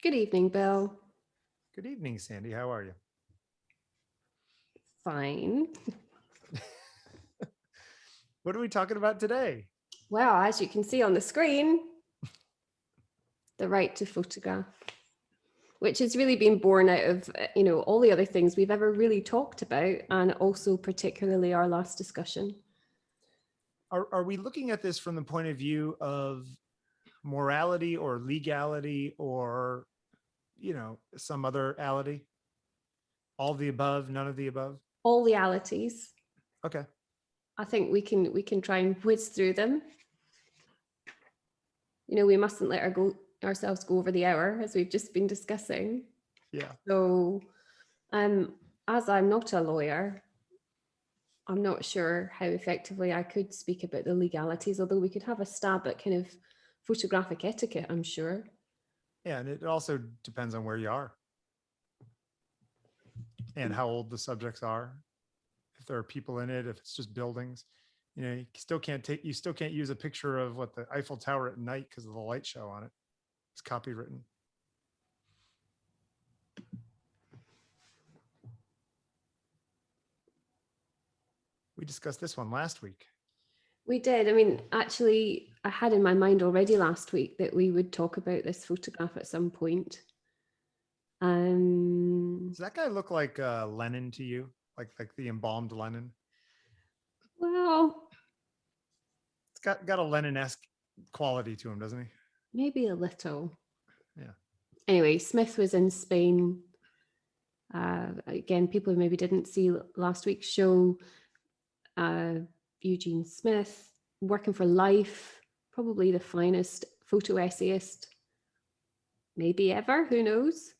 Good evening, Bill. Good evening, Sandy. How are you? Fine. What are we talking about today? Well, as you can see on the screen, the right to photograph, which has really been born out of, all the other things we've ever really talked about, and also particularly our last discussion. Are we looking at this from the point of view of morality or legality or, some other ality? All of the above, none of the above? All realities. Okay. I think we can try and whiz through them. We mustn't let ourselves go over the hour, as we've just been discussing. Yeah. So, as I'm not a lawyer, I'm not sure how effectively I could speak about the legalities, although we could have a stab at kind of photographic etiquette, I'm sure. Yeah. And it also depends on where you are and how old the subjects are. If there are people in it, if it's just buildings, you still can't use a picture of the Eiffel Tower at night because of the light show on it. It's copywritten. We discussed this one last week. We did. I mean, actually, I had in my mind already last week that we would talk about this photograph at some point. Does that guy look like Lenin to you? Like the embalmed Lenin? Well, It's got a Lenin-esque quality to him, doesn't he? maybe a little. Yeah. Anyway, Smith was in Spain. Again, people who maybe didn't see last week's show, Eugene Smith, working for life, probably the finest photo essayist maybe ever, who knows.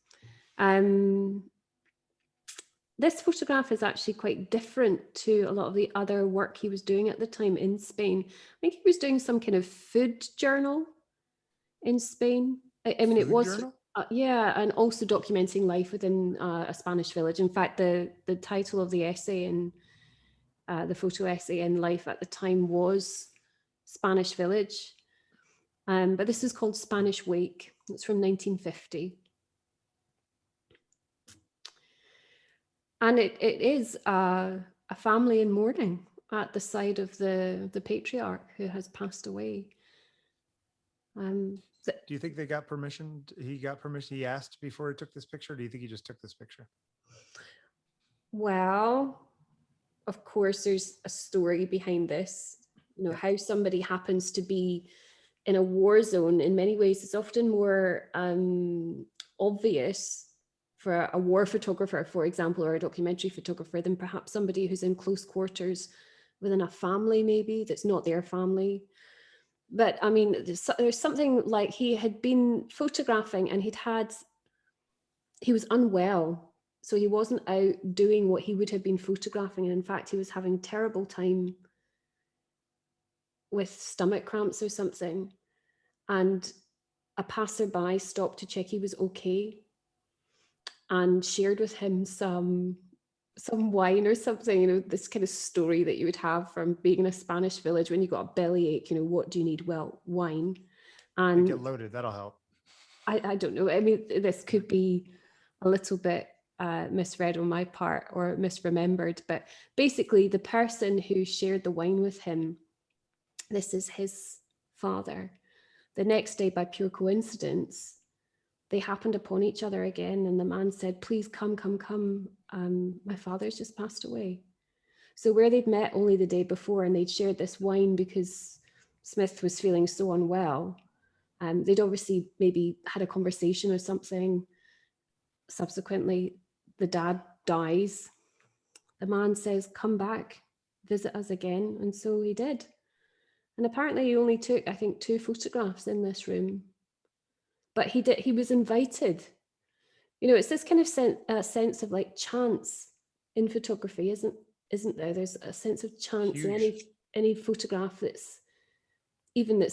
This photograph is actually quite different to a lot of the other work he was doing at the time in Spain. I think he was doing some kind of food journal in Spain. I mean, it was, yeah, and also documenting life within a Spanish village. In fact, the title of the essay and the photo essay in Life at the time was Spanish Village. But this is called Spanish Wake. It's from 1950. And it is a family in mourning at the side of the patriarch who has passed away. Do you think they got permission? He got permission. He asked before he took this picture. Do you think he just took this picture? Well, of course, there's a story behind this. How somebody happens to be in a war zone in many ways is often more obvious for a war photographer, for example, or a documentary photographer than perhaps somebody who's in close quarters within a family, maybe that's not their family. But I mean, there's something like he had been photographing and he was unwell. So he wasn't out doing what he would have been photographing. And in fact, he was having a terrible time with stomach cramps or something. And a passerby stopped to check he was okay and shared with him some wine or something, this kind of story that you would have from being in a Spanish village when you got a bellyache, what do you need? Well, wine. And get loaded, that'll help. I don't know. I mean, this could be a little bit misread on my part or misremembered, but basically the person who shared the wine with him, this is his father. The next day, by pure coincidence, they happened upon each other again, and the man said, please come. My father's just passed away. So where they'd met only the day before and they'd shared this wine because Smith was feeling so unwell, they'd obviously maybe had a conversation or something. Subsequently, the dad dies. The man says, come back, visit us again. And so he did. And apparently he only took, I think, 2 photographs in this room. But he was invited. It's this kind of sense of like chance in photography, isn't there? There's a sense of chance Huge. in any photograph that's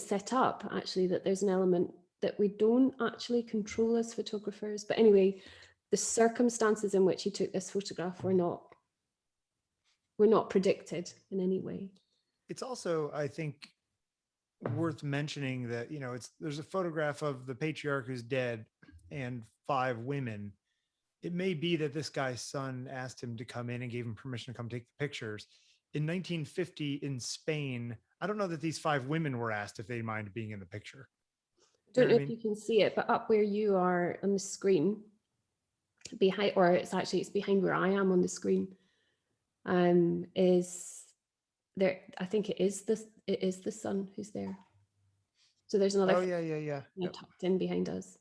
set up, actually, that there's an element that we don't actually control as photographers. But anyway, the circumstances in which he took this photograph were not predicted in any way. It's also, I think, worth mentioning that, there's a photograph of the patriarch who's dead, and 5 women, it may be that this guy's son asked him to come in and gave him permission to come take the pictures. In 1950 in Spain, I don't know that these 5 women were asked if they mind being in the picture. Don't know if you can see it, but up where you are on the screen, behind, or it's behind where I am on the screen, is there. I think it is the son who's there. So there's another. Oh yeah. Tucked in behind us.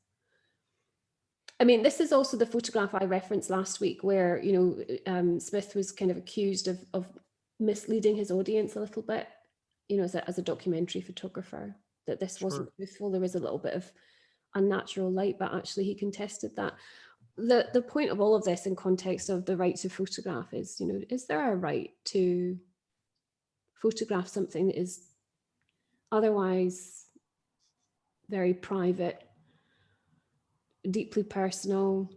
I mean, this is also the photograph I referenced last week, where Smith was kind of accused of misleading his audience a little bit, as a documentary photographer, that this wasn't truthful. There was a little bit of unnatural light, but actually he contested that. The point of all of this in context of the right to photograph is, is there a right to photograph something that is otherwise very private, deeply personal?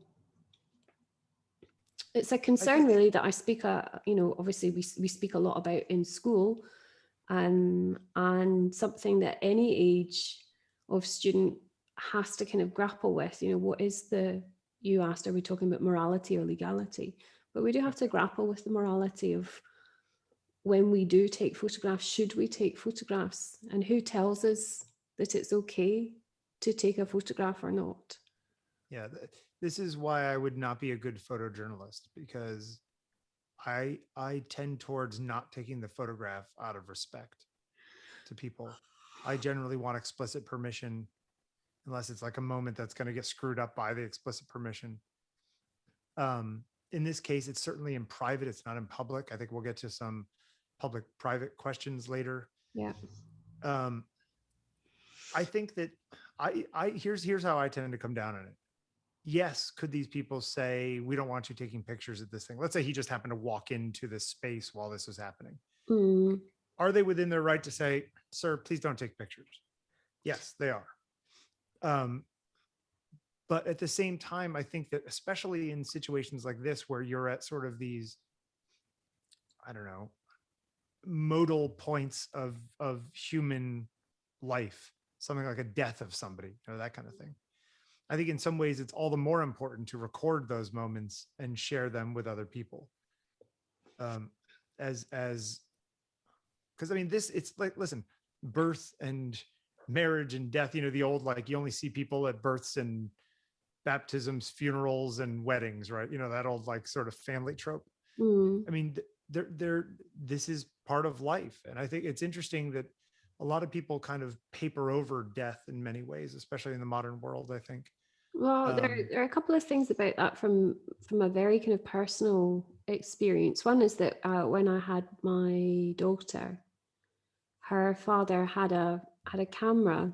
It's a concern really that I speak, obviously we speak a lot about in school, and something that any age of student has to kind of grapple with. What is you asked, are we talking about morality or legality? But we do have to grapple with the morality of when we do take photographs, should we take photographs? And who tells us that it's okay to take a photograph or not? Yeah, this is why I would not be a good photojournalist, because I tend towards not taking the photograph out of respect to people. I generally want explicit permission, unless it's like a moment that's going to get screwed up by the explicit permission. In this case, it's certainly in private. It's not in public. I think we'll get to some public-private questions later. Yeah. I think that here's how I tend to come down on it. Yes, could these people say, we don't want you taking pictures of this thing? Let's say he just happened to walk into this space while this was happening. Are they within their right to say, sir, please don't take pictures? Yes, they are. But at the same time, I think that especially in situations like this, where you're at sort of these, I don't know, modal points of human life, something like a death of somebody, that kind of thing. I think in some ways it's all the more important to record those moments and share them with other people. Because I mean, it's like, listen, birth and marriage and death, the old, like, you only see people at births and baptisms, funerals, and weddings, right? That old, like, sort of family trope. I mean, this is part of life. And I think it's interesting that a lot of people kind of paper over death in many ways, especially in the modern world, I think. Well, there are a couple of things about that from a very kind of personal experience. One is that when I had my daughter, her father had a camera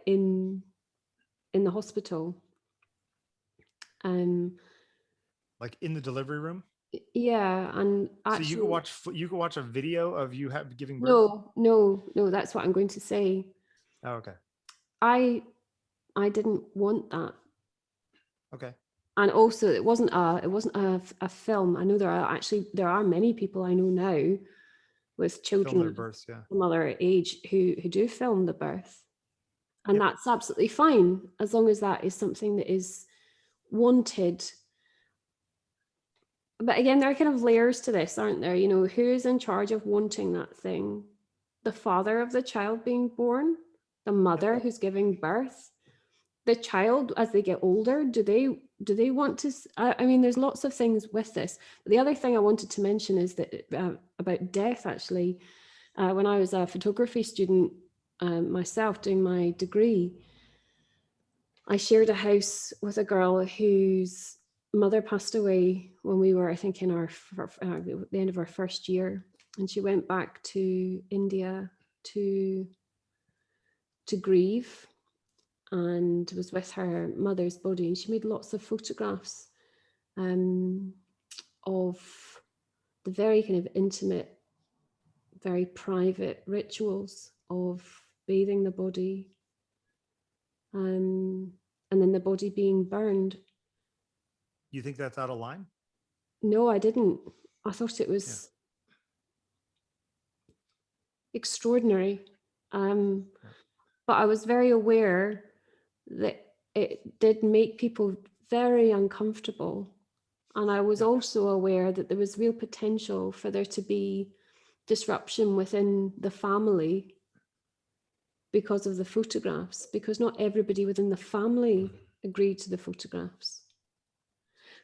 in the hospital. Like in the delivery room? Yeah, and actually, so you could watch a video of you giving birth? No, that's what I'm going to say. Oh, okay. I didn't want that. Okay. And also, it wasn't a film. I know there are many people I know now with children Film their births, yeah, from other age who do film the birth, and that's absolutely fine as long as that is something that is wanted. But again, there are kind of layers to this, aren't there? Who's in charge of wanting that thing? The father of the child being born, the mother who's giving birth, the child as they get older. Do they want to? I mean, there's lots of things with this. The other thing I wanted to mention is that about death. Actually, when I was a photography student myself doing my degree, I shared a house with a girl whose mother passed away when we were, I think, in the end of our first year, and she went back to India to grieve, and was with her mother's body, and she made lots of photographs of the very kind of intimate, very private rituals of bathing the body, and then the body being burned. You think that's out of line? No, I didn't. I thought it was extraordinary. But I was very aware that it did make people very uncomfortable. And I was also aware that there was real potential for there to be disruption within the family because of the photographs, because not everybody within the family agreed to the photographs.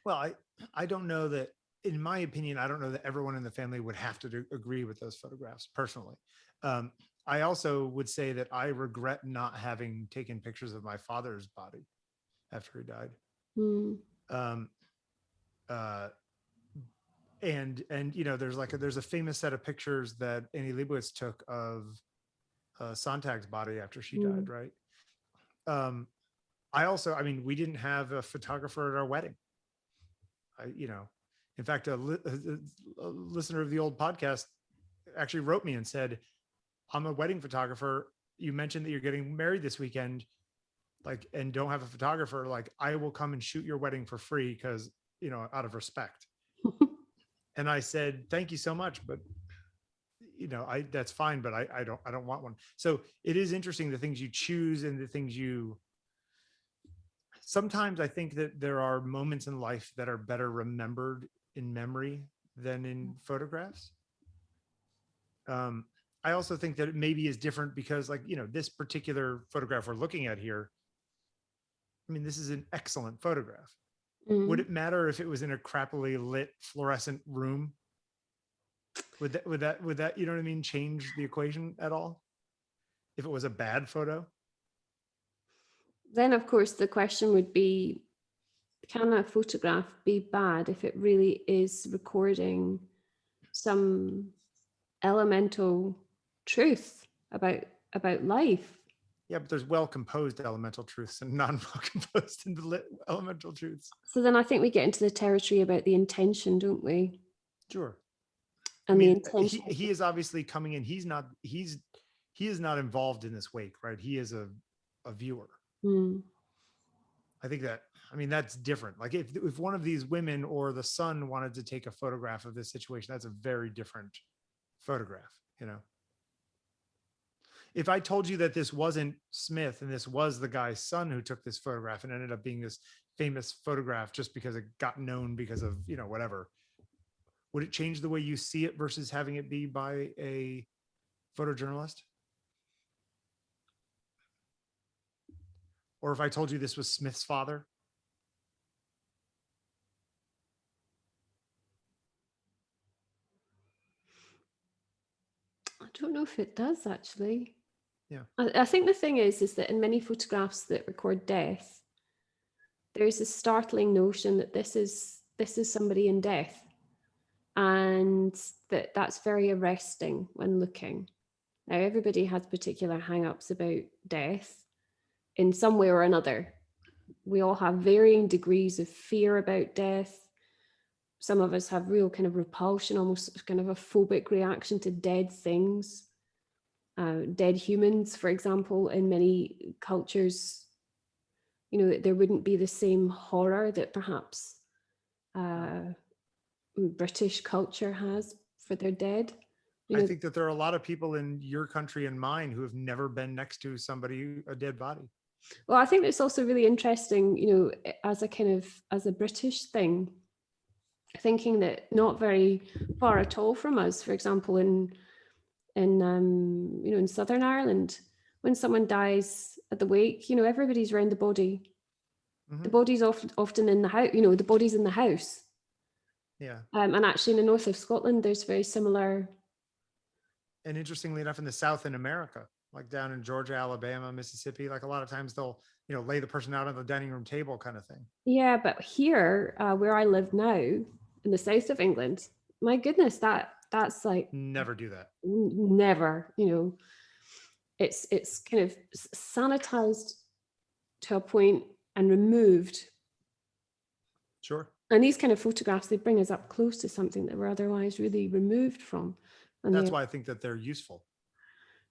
Well, I don't know that, in my opinion, I don't know that everyone in the family would have to agree with those photographs personally. I also would say that I regret not having taken pictures of my father's body after he died. Um, and you know, there's a famous set of pictures that Annie Leibovitz took of Sontag's body after she died, right? I mean, we didn't have a photographer at our wedding. You know, in fact, a listener of the old podcast actually wrote me and said, I'm a wedding photographer. You mentioned that you're getting married this weekend, like, and don't have a photographer. Like, I will come and shoot your wedding for free because, you know, out of respect. And I said, thank you so much, but you know, that's fine, but I don't want one. So it is interesting, the things you choose and the things you, sometimes I think that there are moments in life that are better remembered in memory than in photographs. I also think that it maybe is different because, like, you know, this particular photograph we're looking at here, I mean, this is an excellent photograph. Would it matter if it was in a crappily lit fluorescent room? Would that, you know what I mean, change the equation at all? If it was a bad photo? Then, of course, the question would be, can a photograph be bad if it really is recording some elemental truth about life? Yeah, but there's well-composed elemental truths and non-well-composed elemental truths. So then I think we get into the territory about the intention, don't we? Sure. And I mean, the intention. he is obviously coming in. He is not involved in this wake, right? He is a viewer. I think that, I mean, that's different. Like if one of these women or the son wanted to take a photograph of this situation, that's a very different photograph, you know? If I told you that this wasn't Smith and this was the guy's son who took this photograph and ended up being this famous photograph just because it got known because of, you know, whatever, would it change the way you see it versus having it be by a photojournalist? Or if I told you this was Smith's father? I don't know if it does, actually. Yeah. I think the thing is that in many photographs that record death, there's a startling notion that this is somebody in death, and that's very arresting when looking. Now, everybody has particular hang-ups about death in some way or another. We all have varying degrees of fear about death. Some of us have real kind of repulsion, almost kind of a phobic reaction to dead things. Dead humans, for example, in many cultures, you know, there wouldn't be the same horror that perhaps British culture has for their dead. I think that there are a lot of people in your country and mine who have never been next to somebody, a dead body. Well, I think it's also really interesting, you know, as a British thing, thinking that not very far at all from us, for example, in you know, in Southern Ireland, when someone dies at the wake, you know, everybody's around the body. The body's often in the house, you know, the body's in the house. Yeah. And actually in the north of Scotland, there's very similar. And interestingly enough, in the South in America, like down in Georgia, Alabama, Mississippi, like a lot of times they'll, you know, lay the person out on the dining room table kind of thing. Yeah, but here, where I live now, in the south of England, my goodness, that's like never do that. Never, you know, it's kind of sanitized to a point and removed. Sure. And these kind of photographs, they bring us up close to something that we're otherwise really removed from. And that's why I think that they're useful.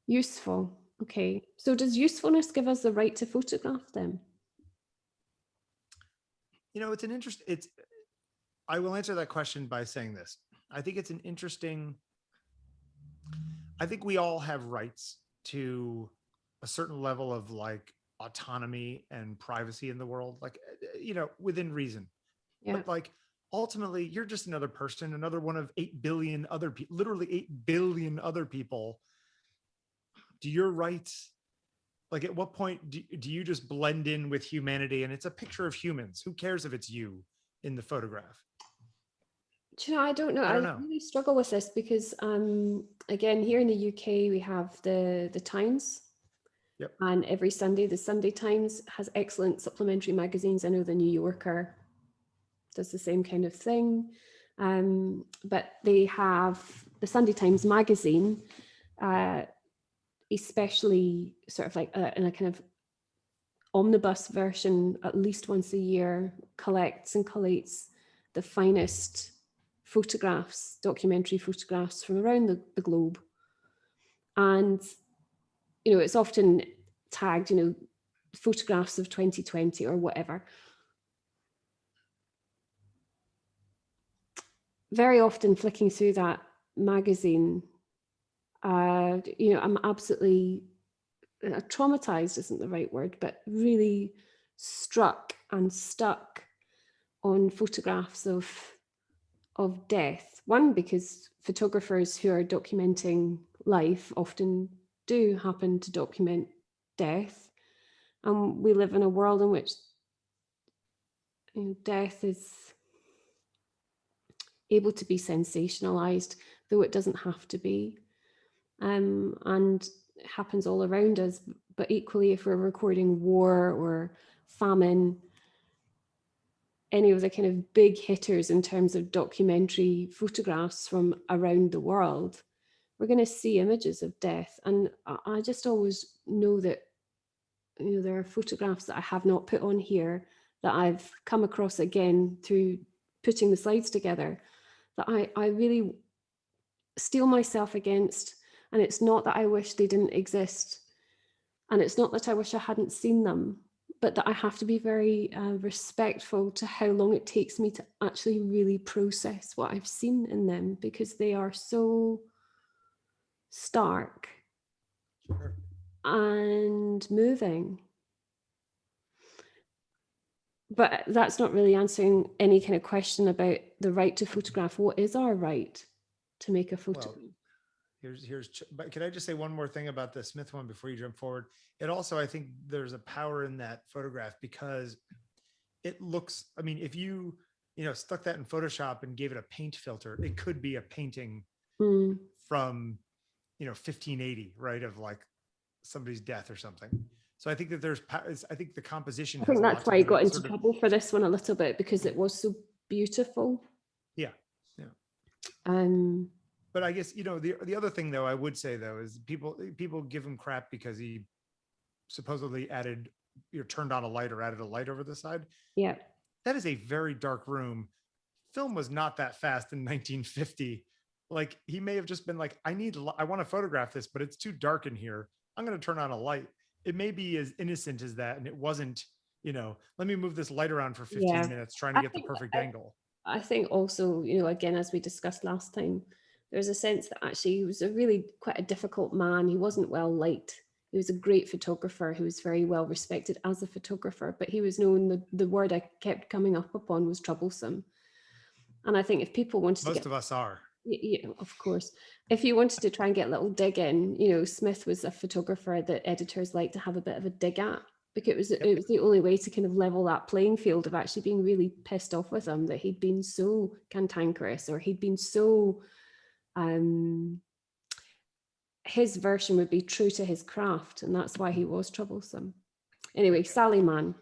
Useful. Okay. So does usefulness give us the right to photograph them? You know, I will answer that question by saying this. I think it's an interesting, I think we all have rights to a certain level of like autonomy and privacy in the world, like, within reason. Yeah. But like, ultimately, you're just another person, another one of 8 billion other people, literally 8 billion other people. Do your rights, like, at what point do you just blend in with humanity and it's a picture of humans? Who cares if it's you in the photograph? Do you know, I don't know. I don't I know. really struggle with this because, again, here in the UK, we have the Times. Yep. And every Sunday, the Sunday Times has excellent supplementary magazines. I know the New Yorker does the same kind of thing. But they have the Sunday Times magazine, especially sort of like in a kind of omnibus version, at least once a year, collects and collates the finest photographs, documentary photographs from around the globe. And, it's often tagged, photographs of 2020 or whatever. Very often flicking through that magazine, I'm absolutely traumatized isn't the right word, but really struck and stuck on photographs of death. One, because photographers who are documenting life often do happen to document death. And we live in a world in which death is able to be sensationalized, though it doesn't have to be. And it happens all around us. But equally, if we're recording war or famine, any of the kind of big hitters in terms of documentary photographs from around the world, we're going to see images of death. And I just always know that, there are photographs that I have not put on here that I've come across again through putting the slides together that I really steel myself against. And it's not that I wish they didn't exist. And it's not that I wish I hadn't seen them, but that I have to be very respectful to how long it takes me to actually really process what I've seen in them, because they are so stark and moving. But that's not really answering any kind of question about the right to photograph. What is our right to make a photograph? Well, but can I just say one more thing about the Smith one before you jump forward? It also, I think there's a power in that photograph because it looks, I mean, if you stuck that in Photoshop and gave it a paint filter, it could be a painting from 1580, right, of like somebody's death or something. So I think that I think the composition. I think that's why I got into trouble for this one a little bit, because it was so beautiful. Yeah. But I guess the other thing though I would say though is people give him crap because he supposedly turned on a light or added a light over the side. Yeah. That is a very dark room. Film was not that fast in 1950. Like, he may have just been like, I want to photograph this, but it's too dark in here. I'm going to turn on a light. It may be as innocent as that. And it wasn't, let me move this light around for 15 minutes trying to get the perfect angle. I think also, again, as we discussed last time, there's a sense that actually he was quite a difficult man. He wasn't well liked. He was a great photographer who was very well respected as a photographer, but he was known, the word I kept coming up upon was troublesome. And I think if people wanted to most of us are. Yeah, of course. If you wanted to try and get a little dig in, Smith was a photographer that editors like to have a bit of a dig at, because it was the only way to kind of level that playing field of actually being really pissed off with him that he'd been so cantankerous, or he'd been so his version would be true to his craft, and that's why he was troublesome. Anyway, Sally Mann.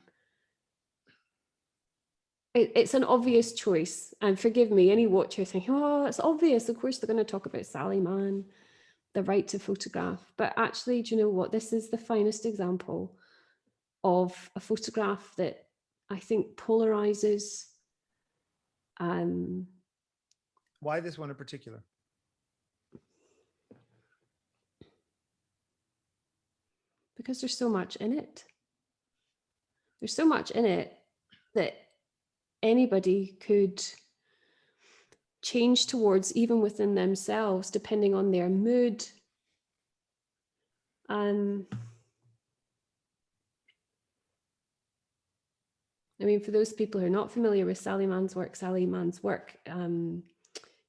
It's an obvious choice, and forgive me, any watcher thinking, oh, it's obvious, of course they're going to talk about Sally Mann, the right to photograph. But actually, do you know what? This is the finest example of a photograph that I think polarizes. Why this one in particular? Because there's so much in it. There's so much in it that anybody could change towards, even within themselves, depending on their mood. I mean, for those people who are not familiar with Sally Mann's work, in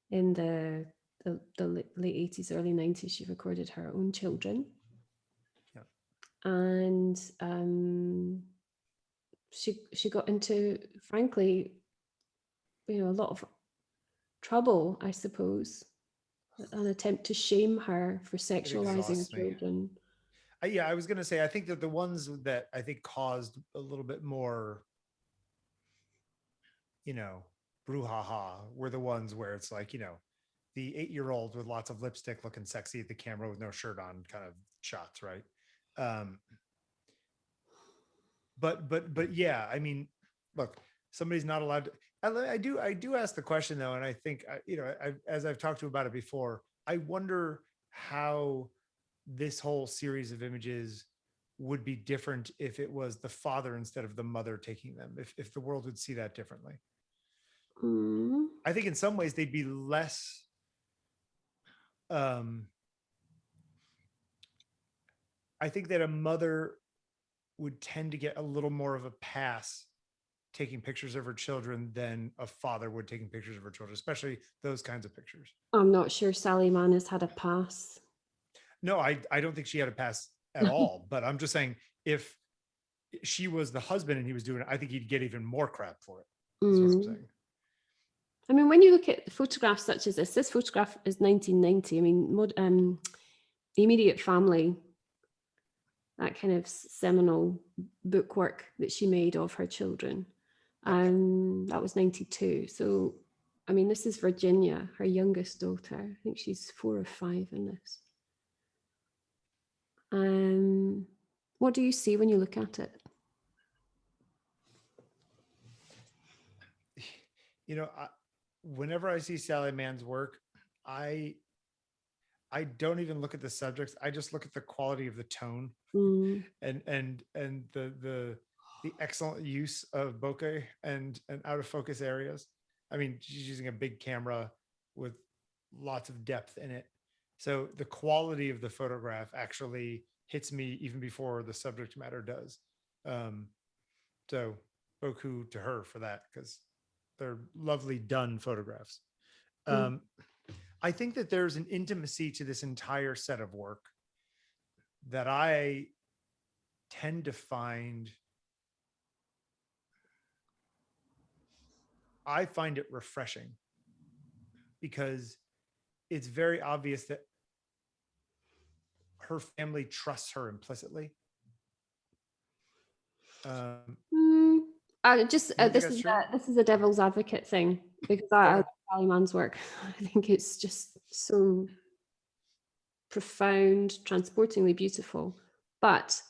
the late 80s, early 90s, she recorded her own children. Yeah. And she got into, frankly, a lot of trouble, I suppose, an attempt to shame her for sexualizing children. Yeah, I was going to say, I think that the ones that I think caused a little bit more, brouhaha were the ones where it's like, the 8-year-old with lots of lipstick looking sexy at the camera with no shirt on kind of shots, right? But yeah, I mean, look, somebody's not allowed to. I do ask the question though, and I think as I've talked to about it before, I wonder how this whole series of images would be different if it was the father instead of the mother taking them. If the world would see that differently. I think in some ways they'd be less. I think that a mother would tend to get a little more of a pass taking pictures of her children than a father would taking pictures of her children, especially those kinds of pictures. I'm not sure Sally Mann has had a pass. No, I don't think she had a pass at all. But I'm just saying, if she was the husband and he was doing it, I think he'd get even more crap for it. That's what I'm saying. I mean, when you look at photographs such as this photograph is 1990. I mean, The Immediate Family, that kind of seminal bookwork that she made of her children, that was 92. So, I mean, this is Virginia, her youngest daughter. I think she's 4 or 5 in this. What do you see when you look at it? Whenever I see Sally Mann's work, I don't even look at the subjects. I just look at the quality of the tone and the excellent use of bokeh and out of focus areas. I mean, she's using a big camera with lots of depth in it. So the quality of the photograph actually hits me even before the subject matter does. So beaucoup to her for that, because they're lovely done photographs. I think that there's an intimacy to this entire set of work that I tend to find, I find it refreshing, because it's very obvious that her family trusts her implicitly. This is a devil's advocate thing, because I like Sally Mann's work. I think it's just so profound, transportingly beautiful. But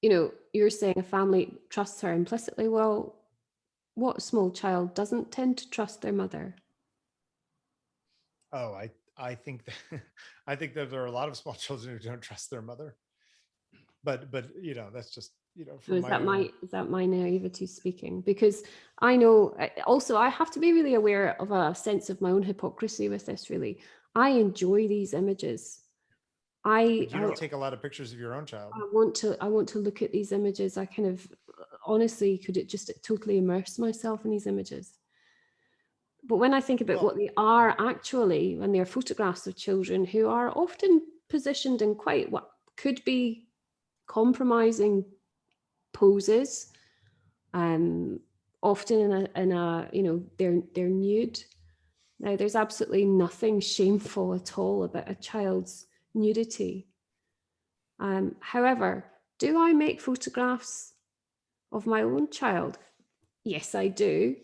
you're saying a family trusts her implicitly. Well, what small child doesn't tend to trust their mother? Oh, I think that I think that there are a lot of small children who don't trust their mother. But that's just is that my naivety speaking? Because I know also I have to be really aware of a sense of my own hypocrisy with this. Really, I enjoy these images. You don't take a lot of pictures of your own child. I want to look at these images. I kind of honestly could totally immerse myself in these images. But when I think about what they are actually, when they're photographs of children who are often positioned in quite what could be compromising poses, often in a they're nude. Now, there's absolutely nothing shameful at all about a child's nudity. However, do I make photographs of my own child? Yes, I do.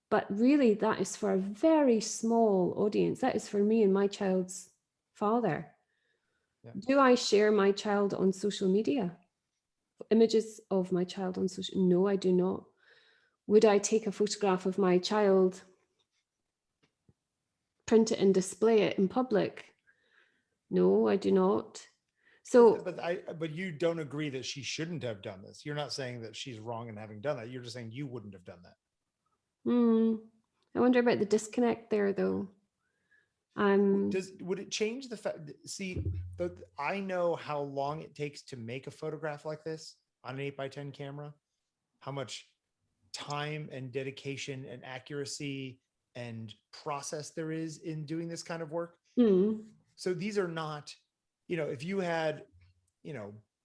But really, that is for a very small audience. That is for me and my child's father. Yeah. Do I share my child on social media? Images of my child on social? No, I do not. Would I take a photograph of my child, print it and display it in public? No, I do not. So, but you don't agree that she shouldn't have done this. You're not saying that she's wrong in having done that. You're just saying you wouldn't have done that. I wonder about the disconnect there, though. Would it change the fact? See, I know how long it takes to make a photograph like this on an 8x10 camera. How much time and dedication and accuracy and process there is in doing this kind of work. So these are not, if you had,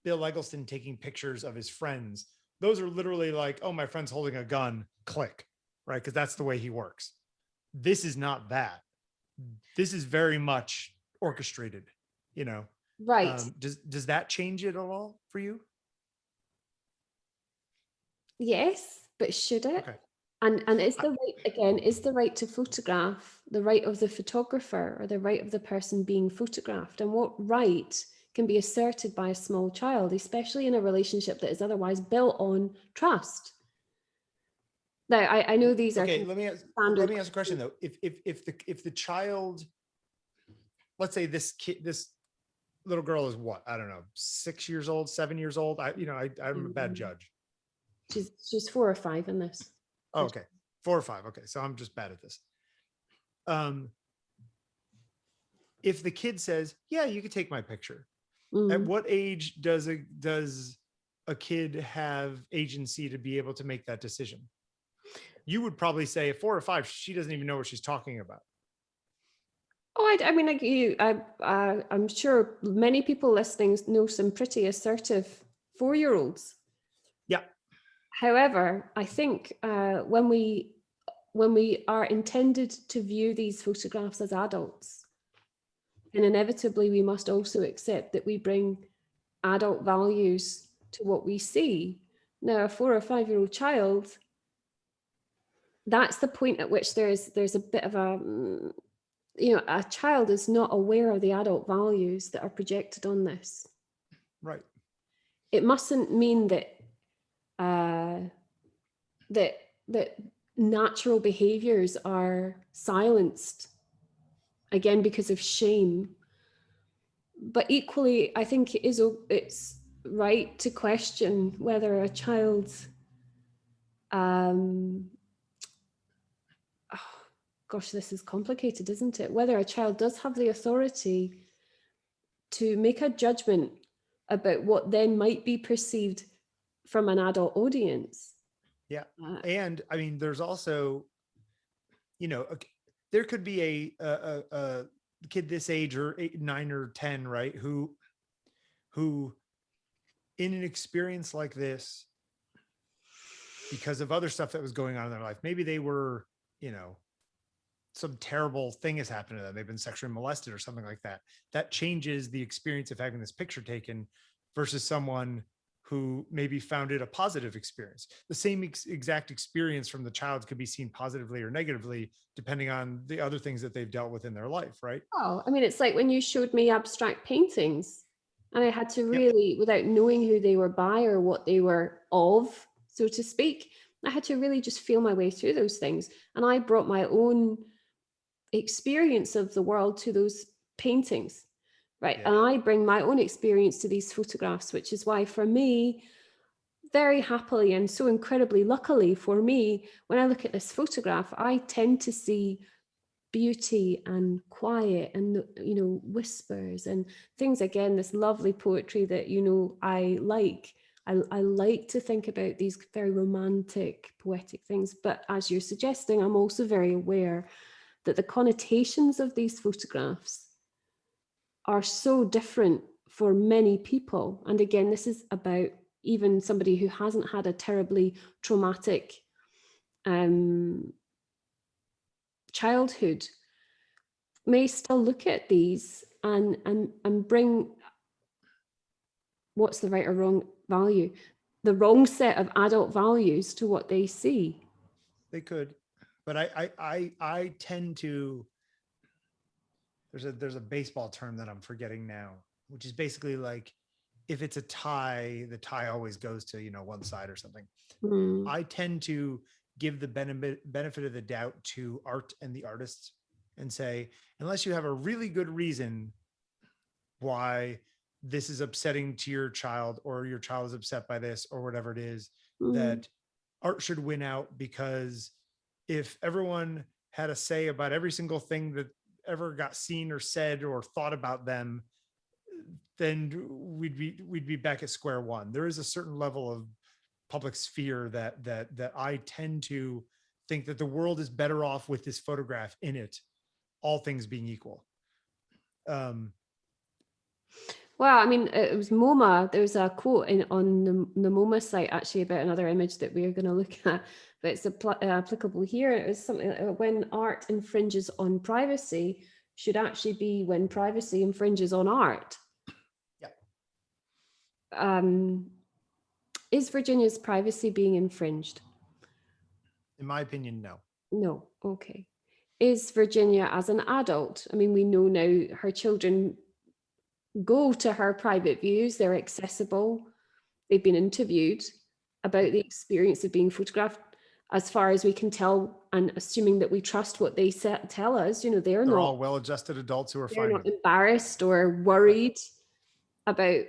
Bill Eggleston taking pictures of his friends, those are literally like, oh, my friend's holding a gun, click, right? Because that's the way he works. This is not that. This is very much orchestrated, Right. Does that change it at all for you? Yes, but should it? Okay. And is the right to photograph the right of the photographer or the right of the person being photographed? And what right can be asserted by a small child, especially in a relationship that is otherwise built on trust? Now, I know these are okay. Let me ask a question though. If the child, let's say this little girl is what? I don't know, 6 years old, 7 years old. I'm a bad judge. She's 4 or 5 in this. Oh, okay. 4 or 5. Okay. So I'm just bad at this. If the kid says, yeah, you could take my picture. At what age does a kid have agency to be able to make that decision? You would probably say at 4 or 5, she doesn't even know what she's talking about. Oh, I mean, I'm sure many people listening know some pretty assertive 4-year-olds. Yeah. However, I think when we are intended to view these photographs as adults, then inevitably we must also accept that we bring adult values to what we see. Now, a 4 or 5-year-old child, that's the point at which there's a bit of a child is not aware of the adult values that are projected on this. Right. It mustn't mean that that natural behaviors are silenced, again, because of shame. But equally, I think it's right to question whether a child, gosh, this is complicated, isn't it? Whether a child does have the authority to make a judgment about what then might be perceived from an adult audience. Yeah. And I mean, there's also, there could be a kid this age or 8, 9 or 10, right? Who in an experience like this, because of other stuff that was going on in their life, maybe they were, some terrible thing has happened to them. They've been sexually molested or something like that. That changes the experience of having this picture taken versus someone who maybe found it a positive experience. The same exact experience from the child could be seen positively or negatively, depending on the other things that they've dealt with in their life, right? Oh, I mean, it's like when you showed me abstract paintings and I had to really, without knowing who they were by or what they were of, so to speak, I had to really just feel my way through those things. And I brought my own experience of the world to those paintings, right? And I bring my own experience to these photographs, which is why for me, very happily and so incredibly luckily for me, when I look at this photograph, I tend to see beauty and quiet and, whispers and things, again, this lovely poetry that, I like. I like to think about these very romantic, poetic things. But as you're suggesting, I'm also very aware that the connotations of these photographs are so different for many people. And again, this is about even somebody who hasn't had a terribly traumatic childhood may still look at these and bring, what's the right or wrong value, the wrong set of adult values to what they see. They could, but I tend to, there's a baseball term that I'm forgetting now, which is basically like, if it's a tie, the tie always goes to, one side or something. I tend to give the benefit of the doubt to art and the artists and say, unless you have a really good reason why this is upsetting to your child, or your child is upset by this, or whatever it is, that art should win out. Because if everyone had a say about every single thing that ever got seen or said or thought about them, then we'd be back at square one. There is a certain level of public sphere that I tend to think that the world is better off with this photograph in it, all things being equal. Well, I mean, it was MoMA. There's a quote on the MoMA site actually about another image that we're going to look at, but it's applicable here. It was something like, when art infringes on privacy should actually be when privacy infringes on art. Yeah. Is Virginia's privacy being infringed? In my opinion, no. No. Okay. Is Virginia as an adult? I mean, we know now her children go to her private views, they're accessible, they've been interviewed about the experience of being photographed. As far as we can tell, and assuming that we trust what they tell us, you know, they're not all well-adjusted adults who are fine. Not embarrassed or worried about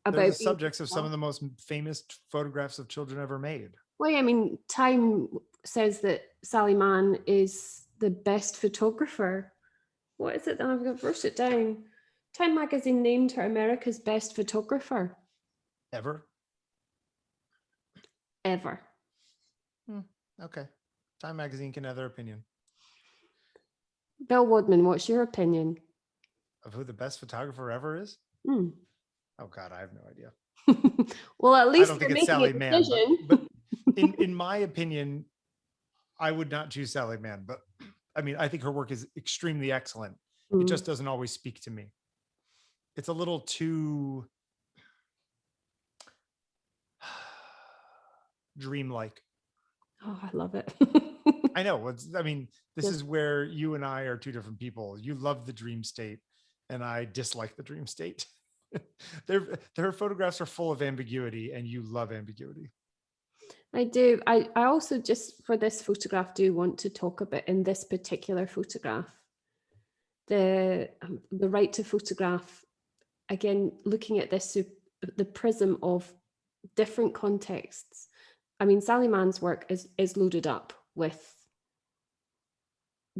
they're the subjects of some of the most famous photographs of children ever made. Well, I mean, Time says that Sally Mann is the best photographer. What is it? I've wrote it down. Time magazine named her America's best photographer. Ever? Okay. Time magazine can have their opinion. Bill Wadman, what's your opinion? Of who the best photographer ever is? Oh God, I have no idea. Well, at least I don't think it's Sally Mann, but in my opinion, I would not choose Sally Mann, but I mean, I think her work is extremely excellent. It just doesn't always speak to me. It's a little too dreamlike. Oh, I love it. I know. I mean, this is where you and I are two different people. You love the dream state, and I dislike the dream state. Their photographs are full of ambiguity, and you love ambiguity. I do. I also, just for this photograph, do want to talk about, in this particular photograph, the right to photograph. Again, looking at this, the prism of different contexts. I mean, Sally Mann's work is loaded up with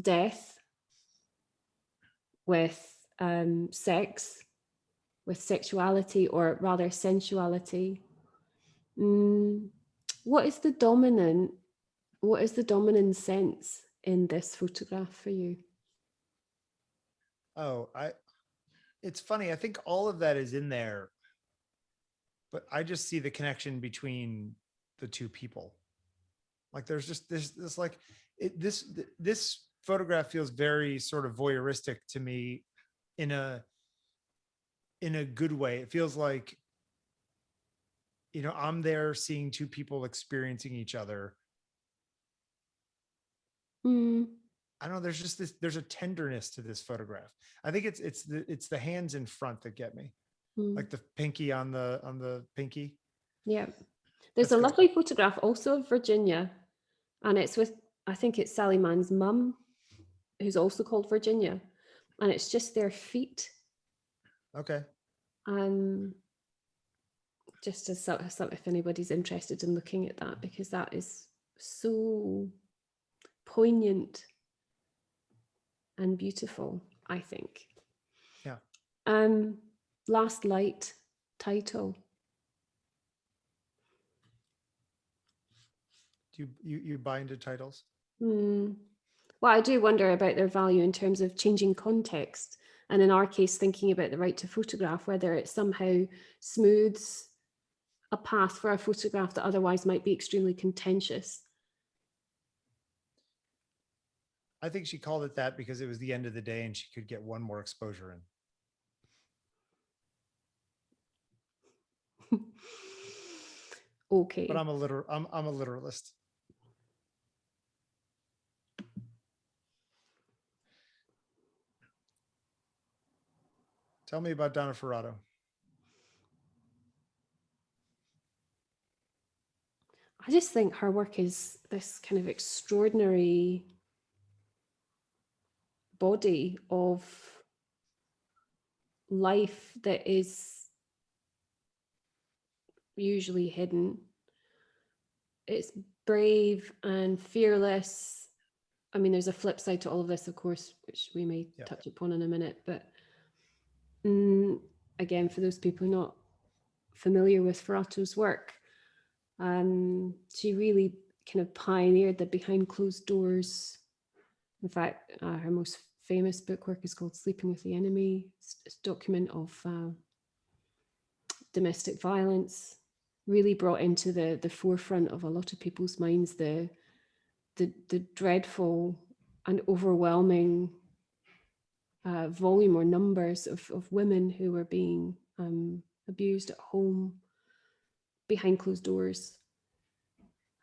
death, with sex, with sexuality, or rather sensuality. What is the dominant sense in this photograph for you? Oh, it's funny. I think all of that is in there, but I just see the connection between the two people. Like there's just this like this photograph feels very sort of voyeuristic to me in a good way. It feels like, you know, I'm there seeing two people experiencing each other. I don't know. There's just there's a tenderness to this photograph. I think it's the hands in front that get me, like the pinky on the pinky. Yeah. There's a lovely photograph also of Virginia, and it's with, I think it's Sally Mann's mum, who's also called Virginia, and it's just their feet. Okay. Just as sort of, if anybody's interested in looking at that, because that is so poignant and beautiful, I think. Yeah. Last Light title. Do you buy into titles? Well, I do wonder about their value in terms of changing context, and in our case, thinking about the right to photograph, whether it somehow smooths a path for a photograph that otherwise might be extremely contentious. I think she called it that because it was the end of the day and she could get one more exposure in. Okay. But I'm a literalist. Tell me about Donna Ferrato. I just think her work is this kind of extraordinary body of life that is usually hidden. It's brave and fearless. I mean, there's a flip side to all of this, of course, which we may touch upon in a minute, but again, for those people not familiar with Ferrato's work, She really kind of pioneered the behind closed doors. In fact, her most famous book work is called Sleeping with the Enemy. It's a document of domestic violence, really brought into the forefront of a lot of people's minds the dreadful and overwhelming volume or numbers of women who were being abused at home, behind closed doors,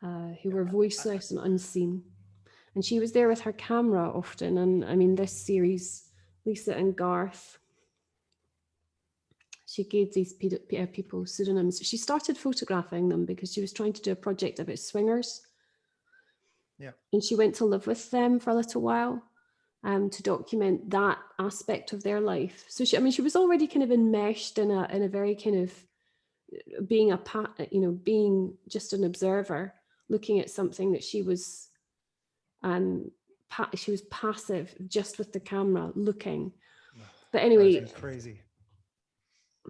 who were voiceless and unseen. And she was there with her camera often. And I mean, this series, Lisa and Garth, she gave these people pseudonyms. She started photographing them because she was trying to do a project about swingers. Yeah. And she went to live with them for a little while to document that aspect of their life. So she was already kind of enmeshed in a very kind of being just an observer, looking at something that she was passive, just with the camera looking. But anyway, crazy.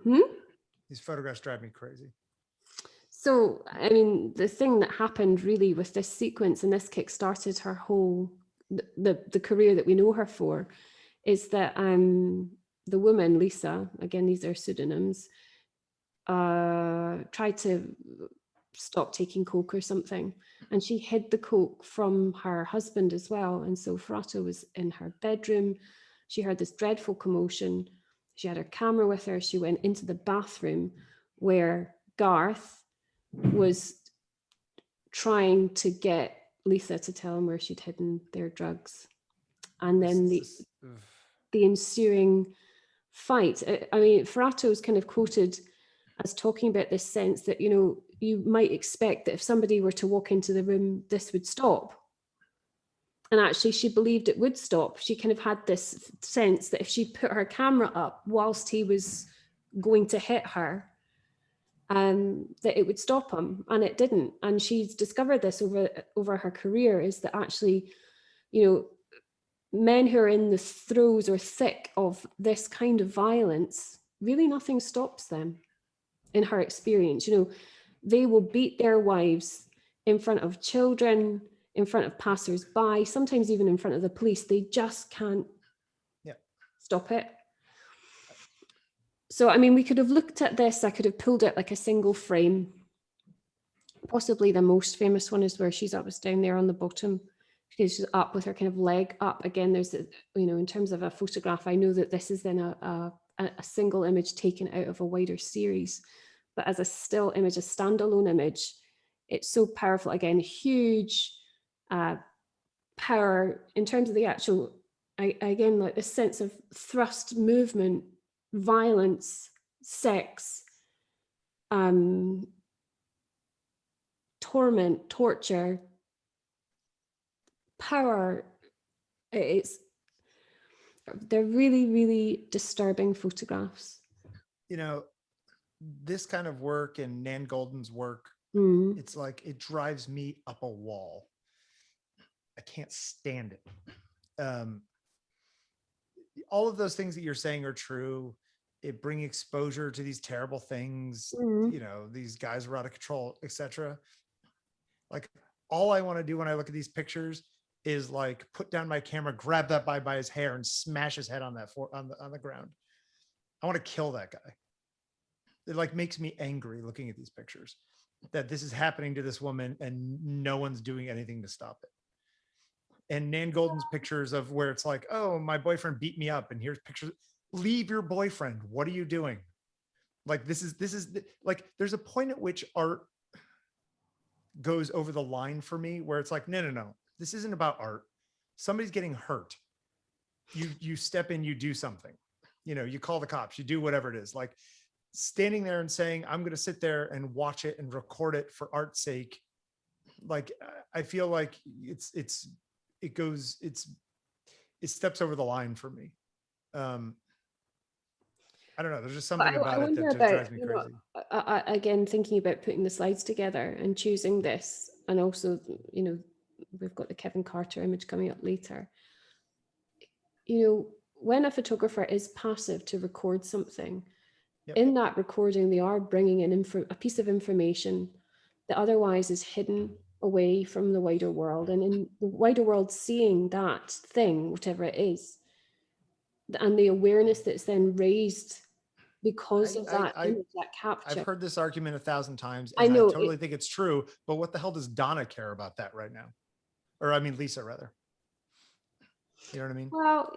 These photographs drive me crazy. So, I mean, the thing that happened really with this sequence, and this kick-started her whole, the career that we know her for, is that the woman, Lisa, again, these are pseudonyms, tried to stop taking coke or something, and she hid the coke from her husband as well. And so Ferrato was in her bedroom. She heard this dreadful commotion. She had her camera with her. She went into the bathroom where Garth was trying to get Lisa to tell him where she'd hidden their drugs. And then the ensuing fight. I mean, Ferrato's kind of quoted as talking about this sense that, you know, you might expect that if somebody were to walk into the room, this would stop. And actually, she believed it would stop. She kind of had this sense that if she put her camera up whilst he was going to hit her, that it would stop him, and it didn't. And she's discovered this over her career, is that actually, you know, men who are in the throes or thick of this kind of violence, really nothing stops them. In her experience, you know, they will beat their wives in front of children, in front of passers-by, sometimes even in front of the police. They just can't stop it. So, I mean, we could have looked at this. I could have pulled it like a single frame. Possibly the most famous one is where she's up, down there on the bottom, because she's up with her kind of leg up. Again, there's, you know, in terms of a photograph, I know that this is then a single image taken out of a wider series. But as a still image, a standalone image, it's so powerful. Again, huge power in terms of the actual, again, like this sense of thrust, movement, violence, sex, torment, torture, power. They're really, really disturbing photographs. You know, this kind of work and Nan Goldin's work, it's like, it drives me up a wall. I can't stand it. All of those things that you're saying are true. It brings exposure to these terrible things, you know, these guys are out of control, etc. Like, all I want to do when I look at these pictures is like put down my camera, grab that guy by his hair, and smash his head on that on the ground. I want to kill that guy. It like makes me angry looking at these pictures, that this is happening to this woman and no one's doing anything to stop it. And Nan Goldin's pictures of where it's like, oh, my boyfriend beat me up, and here's pictures. Leave your boyfriend. What are you doing? Like, this is like, there's a point at which art goes over the line for me where it's like, no, this isn't about art. Somebody's getting hurt. You step in, you do something, you know, you call the cops, you do whatever it is. Like, standing there and saying, I'm going to sit there and watch it and record it for art's sake. Like, I feel like it steps over the line for me. I don't know. There's just something about it that just drives me crazy. Again, thinking about putting the slides together and choosing this, and also, you know, we've got the Kevin Carter image coming up later. You know, when a photographer is passive to record something, in that recording, they are bringing in a piece of information that otherwise is hidden away from the wider world, and in the wider world seeing that thing, whatever it is, and the awareness that's then raised because of that image, that capture. I've heard this argument 1,000 times, I and I know totally think it's true, but what the hell does Donna care about that right now? Or I mean, Lisa, rather. You know what I mean? Well,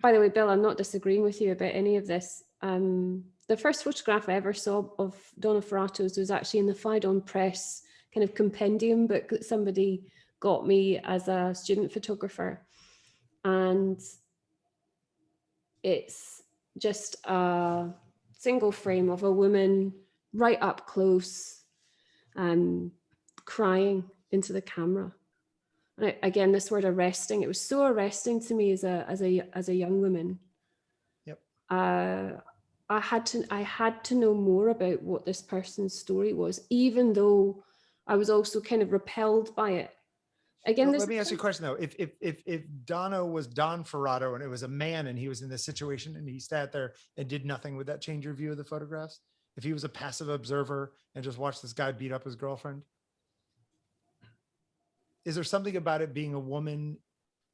by the way, Bill, I'm not disagreeing with you about any of this. The first photograph I ever saw of Donna Ferrato's was actually in the Phaidon Press kind of compendium book that somebody got me as a student photographer. And it's just a single frame of a woman right up close, crying into the camera. And again, this word arresting, it was so arresting to me as a young woman. Yep. I had to know more about what this person's story was, even though I was also kind of repelled by it. Again, let me ask you a question though. If Donna was Don Ferrato and it was a man and he was in this situation and he sat there and did nothing, would that change your view of the photographs? If he was a passive observer and just watched this guy beat up his girlfriend? Is there something about it being a woman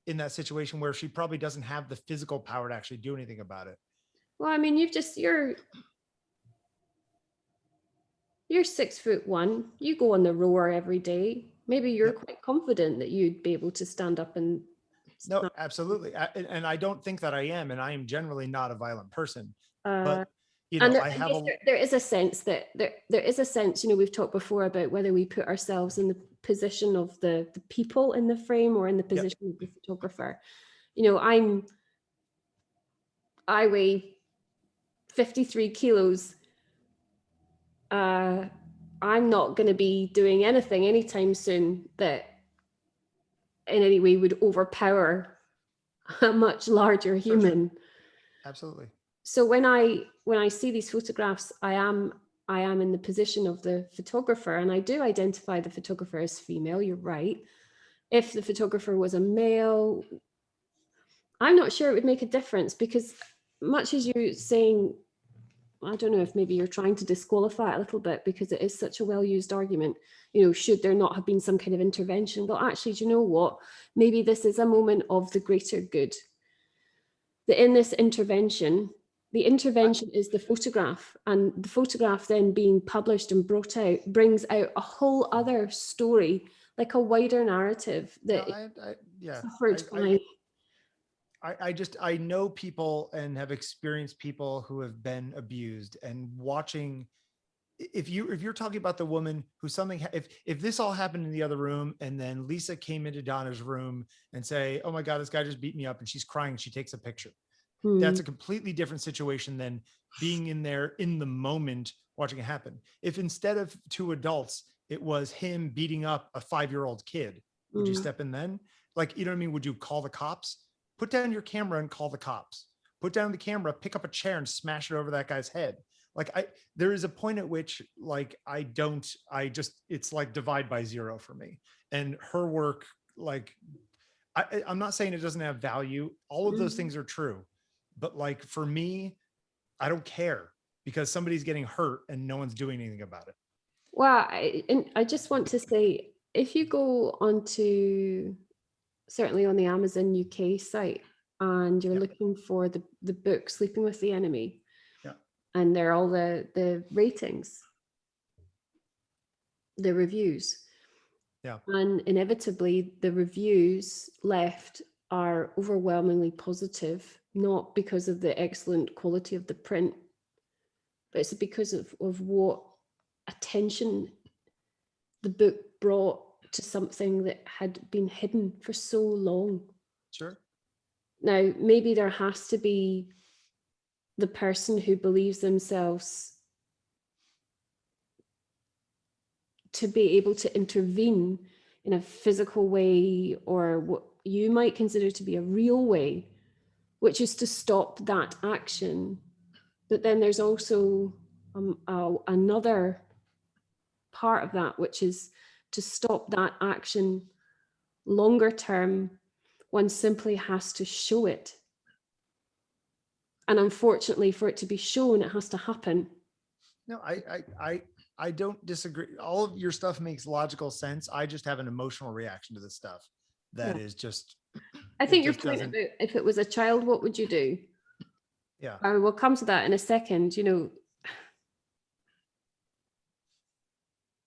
in that situation where she probably doesn't have the physical power to actually do anything about it? Well, I mean, you're 6'1". You go on the rower every day. Maybe you're quite confident that you'd be able to stand up and. No, absolutely. And I don't think that I am, and I am generally not a violent person, but there is a sense that there is a sense, we've talked before about whether we put ourselves in the position of the people in the frame or in the position of the photographer. I weigh 53 kilos. I'm not going to be doing anything anytime soon that in any way would overpower a much larger human. Sure. Absolutely. So when I see these photographs, I am in the position of the photographer, and I do identify the photographer as female. You're right. If the photographer was a male, I'm not sure it would make a difference, because much as you're saying, I don't know if maybe you're trying to disqualify it a little bit because it is such a well-used argument, should there not have been some kind of intervention? Well, actually, do you know what? Maybe this is a moment of the greater good. That in this intervention, the intervention is the photograph, and the photograph then being published and brought out brings out a whole other story, like a wider narrative that I know people and have experienced people who have been abused, and watching, if you're talking about the woman who if this all happened in the other room and then Lisa came into Donna's room and say, oh my God, this guy just beat me up, and she's crying, she takes a picture. That's a completely different situation than being in there in the moment watching it happen. If instead of two adults, it was him beating up a 5-year-old kid, would you step in then? Like, you know what I mean? Would you call the cops? Put down your camera and call the cops. Put down the camera, pick up a chair and smash it over that guy's head. Like there is a point at which it's like divide by zero for me. And her work, like, I'm not saying it doesn't have value. All of those things are true. But like, for me, I don't care because somebody's getting hurt and no one's doing anything about it. Well, I just want to say, if you go onto, certainly on the Amazon UK site, and you're looking for the book Sleeping with the Enemy, and there are all the ratings, the reviews, and inevitably the reviews left are overwhelmingly positive, not because of the excellent quality of the print, but it's because of what attention the book brought to something that had been hidden for so long. Sure. Now, maybe there has to be the person who believes themselves to be able to intervene in a physical way, or what you might consider to be a real way, which is to stop that action. But then there's also another part of that, which is to stop that action longer term. One simply has to show it. And unfortunately, for it to be shown, it has to happen. No, I I don't disagree. All of your stuff makes logical sense. I just have an emotional reaction to this stuff that Yeah. is just, I it think your just point doesn't. about if it was a child, what would you do? Yeah. I will come to that in a second. You know,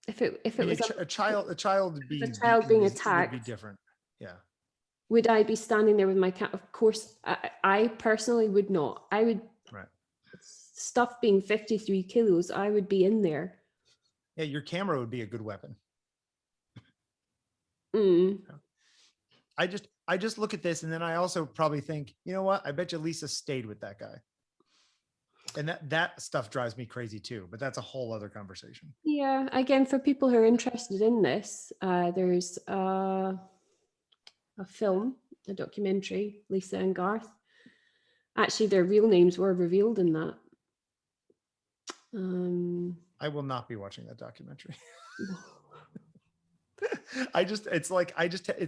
if it I mean, was a child being child being beaten would be attacked, different. Yeah. would I be standing there with my cat? Of course, I personally would not. I would, Right. stuff being 53 kilos, I would be in there. Yeah. Your camera would be a good weapon. Mm. I just look at this and then I also probably think, you know what? I bet you Lisa stayed with that guy. And that stuff drives me crazy too, but that's a whole other conversation. Yeah, again, for people who are interested in this, there's a film, a documentary, Lisa and Garth. Actually, their real names were revealed in that. I will not be watching that documentary. It's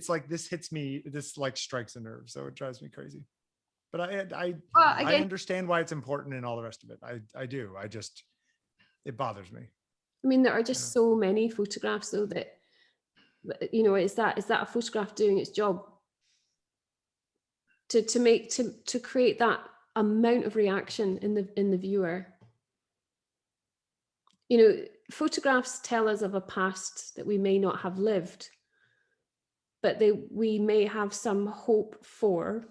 like this hits me, this like strikes a nerve. So it drives me crazy. But I understand why it's important and all the rest of it. I do. It bothers me. I mean, there are just so many photographs though that, you know, is that a photograph doing its job? To create that amount of reaction in the viewer. You know, photographs tell us of a past that we may not have lived, but we may have some hope for,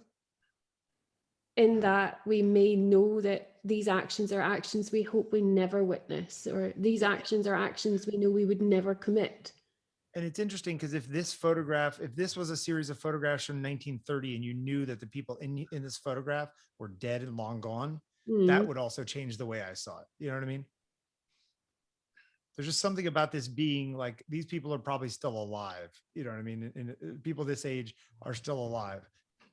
in that we may know that these actions are actions we hope we never witness, or these actions are actions we know we would never commit. And it's interesting because if this was a series of photographs from 1930 and you knew that the people in this photograph were dead and long gone, that would also change the way I saw it. You know what I mean? There's just something about this being like, these people are probably still alive. You know what I mean? And people this age are still alive.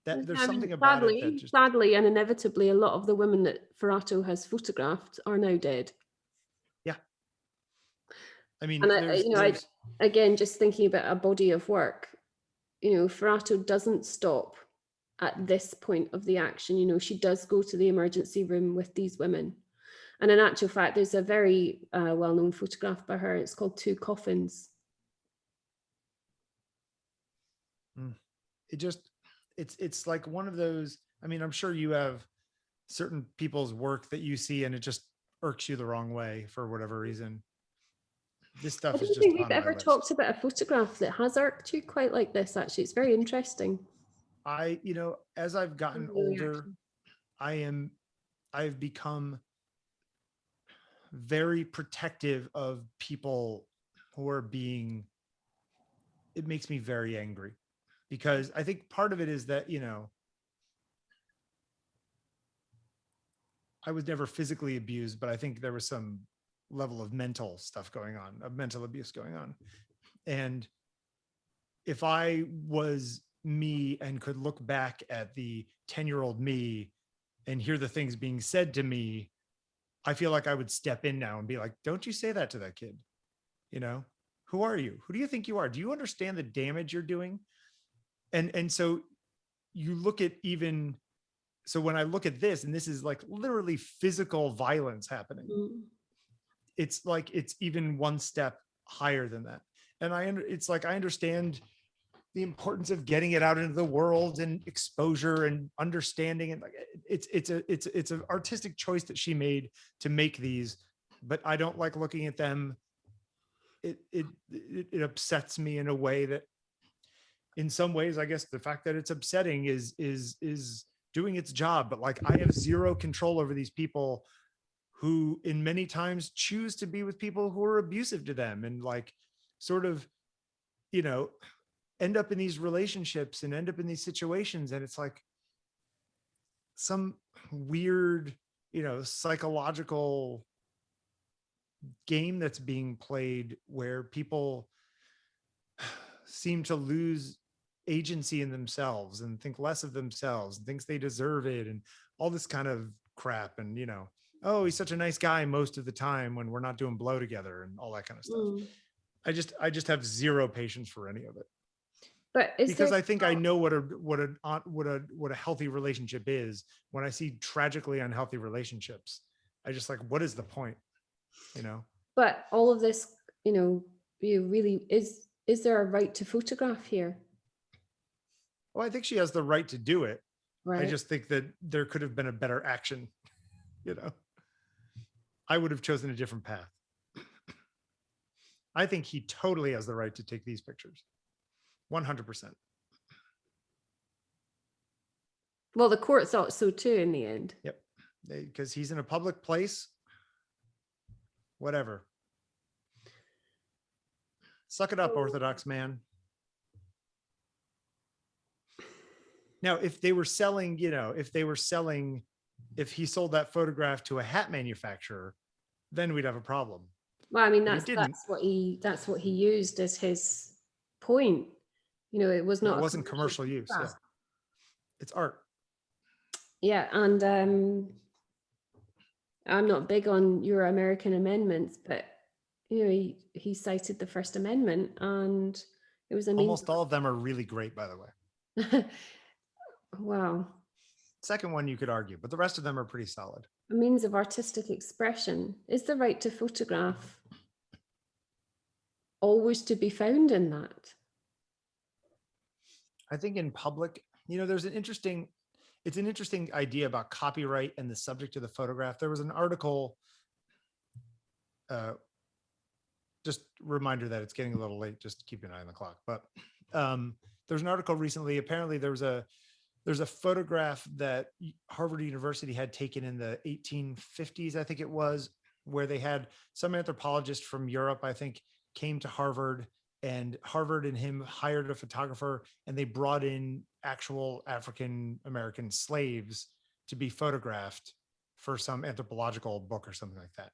That there's something about it that just, sadly and inevitably, a lot of the women that Ferrato has photographed are now dead. Yeah. I mean, and again, just thinking about a body of work, you know, Ferrato doesn't stop at this point of the action. You know, she does go to the emergency room with these women. And in actual fact, there's a very well-known photograph by her. It's called Two Coffins. It's like one of those, I mean, I'm sure you have certain people's work that you see and it just irks you the wrong way for whatever reason. This stuff is just, I don't think we've ever talked about a photograph that has irked you quite like this. Actually, it's very interesting. You know, as I've gotten older, I've become very protective of people who are it makes me very angry, because I think part of it is that, you know, I was never physically abused, but I think there was some level of mental stuff going on, of mental abuse going on. And if I was me and could look back at the 10-year-old me and hear the things being said to me, I feel like I would step in now and be like, don't you say that to that kid. You know, who are you? Who do you think you are? Do you understand the damage you're doing? And so you look at so when I look at this, and this is like literally physical violence happening, it's like, it's even one step higher than that. And it's like, I understand the importance of getting it out into the world and exposure and understanding. And like, it's an artistic choice that she made to make these, but I don't like looking at them. It upsets me in a way that, in some ways, I guess the fact that it's upsetting is doing its job. But like, I have zero control over these people who in many times choose to be with people who are abusive to them, and like sort of, you know, end up in these relationships and end up in these situations. And it's like some weird, you know, psychological game that's being played where people seem to lose agency in themselves and think less of themselves and thinks they deserve it and all this kind of crap. And, you know, oh, he's such a nice guy most of the time when we're not doing blow together and all that kind of stuff. I just have zero patience for any of it. But because I think I know what a healthy relationship is. When I see tragically unhealthy relationships, I just like, what is the point? You know? But all of this, really is there a right to photograph here? Well, I think she has the right to do it. Right. I just think that there could have been a better action. I would have chosen a different path. I think he totally has the right to take these pictures. 100%. Well, the court thought so too in the end. Yep. Because he's in a public place. Whatever. Suck it up, Orthodox man. Now, if they were selling, if he sold that photograph to a hat manufacturer, then we'd have a problem. Well, I mean, that's what he used as his point. It was not. It wasn't commercial use. Yeah. It's art. Yeah, and I'm not big on your American amendments, but he cited the First Amendment, and it was almost all of them are really great, by the way. Wow. Second one you could argue, but the rest of them are pretty solid. A means of artistic expression. Is the right to photograph always to be found in that? I think in public, there's an interesting idea about copyright and the subject of the photograph. There was an article, just reminder that it's getting a little late, just keep an eye on the clock. But there's an article recently, apparently there's a photograph that Harvard University had taken in the 1850s, I think it was, where they had some anthropologist from Europe, I think, came to Harvard, and Harvard and him hired a photographer, and they brought in actual African-American slaves to be photographed for some anthropological book or something like that.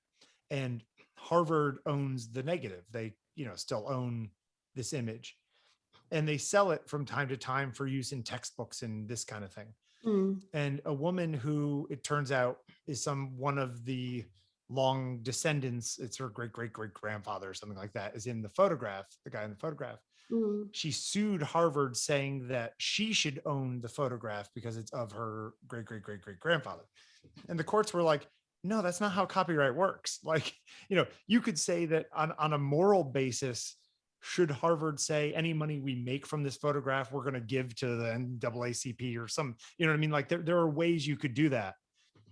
And Harvard owns the negative. They, still own this image, and they sell it from time to time for use in textbooks and this kind of thing. And a woman who, it turns out, is one of the long descendants, it's her great-great-great-grandfather or something like that, is in the photograph, the guy in the photograph. She sued Harvard saying that she should own the photograph because it's of her great-great-great-great-grandfather. And the courts were like, no, that's not how copyright works. Like, you could say that on a moral basis, should Harvard say any money we make from this photograph, we're going to give to the NAACP or some, what I mean? Like there are ways you could do that,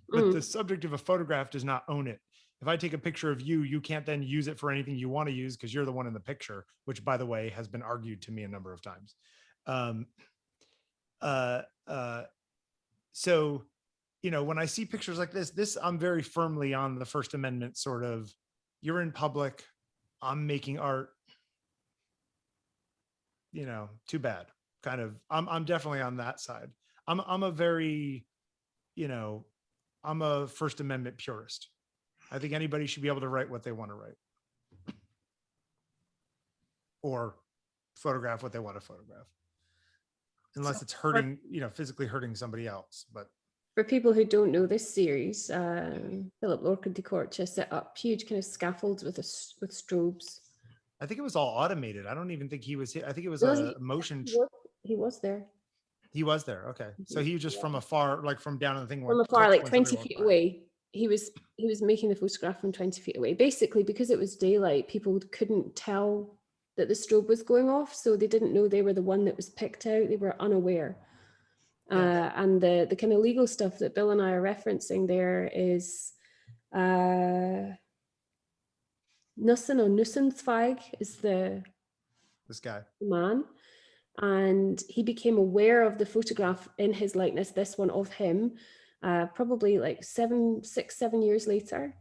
but the subject of a photograph does not own it. If I take a picture of you, you can't then use it for anything you want to use because you're the one in the picture, which, by the way, has been argued to me a number of times. So, when I see pictures like this, I'm very firmly on the First Amendment sort of, you're in public, I'm making art, too bad. Kind of, I'm definitely on that side. I'm a very, I'm a First Amendment purist. I think anybody should be able to write what they want to write, or photograph what they want to photograph, unless it's hurting, physically hurting somebody else. But for people who don't know this series, Philip-Lorca diCorcia set up huge kind of scaffolds with strobes. I think it was all automated. I don't even think he was. I think it was a motion. He was there. He was there. Okay, so he was just from afar, like from down on the thing. From afar, like 20 feet away. He was making the photograph from 20 feet away. Basically, because it was daylight, people couldn't tell that the strobe was going off, so they didn't know they were the one that was picked out. They were unaware. And the kind of legal stuff that Bill and I are referencing there is Nussen or Nussensweig is this guy, man, and he became aware of the photograph in his likeness, this one of him, probably like 7 years later,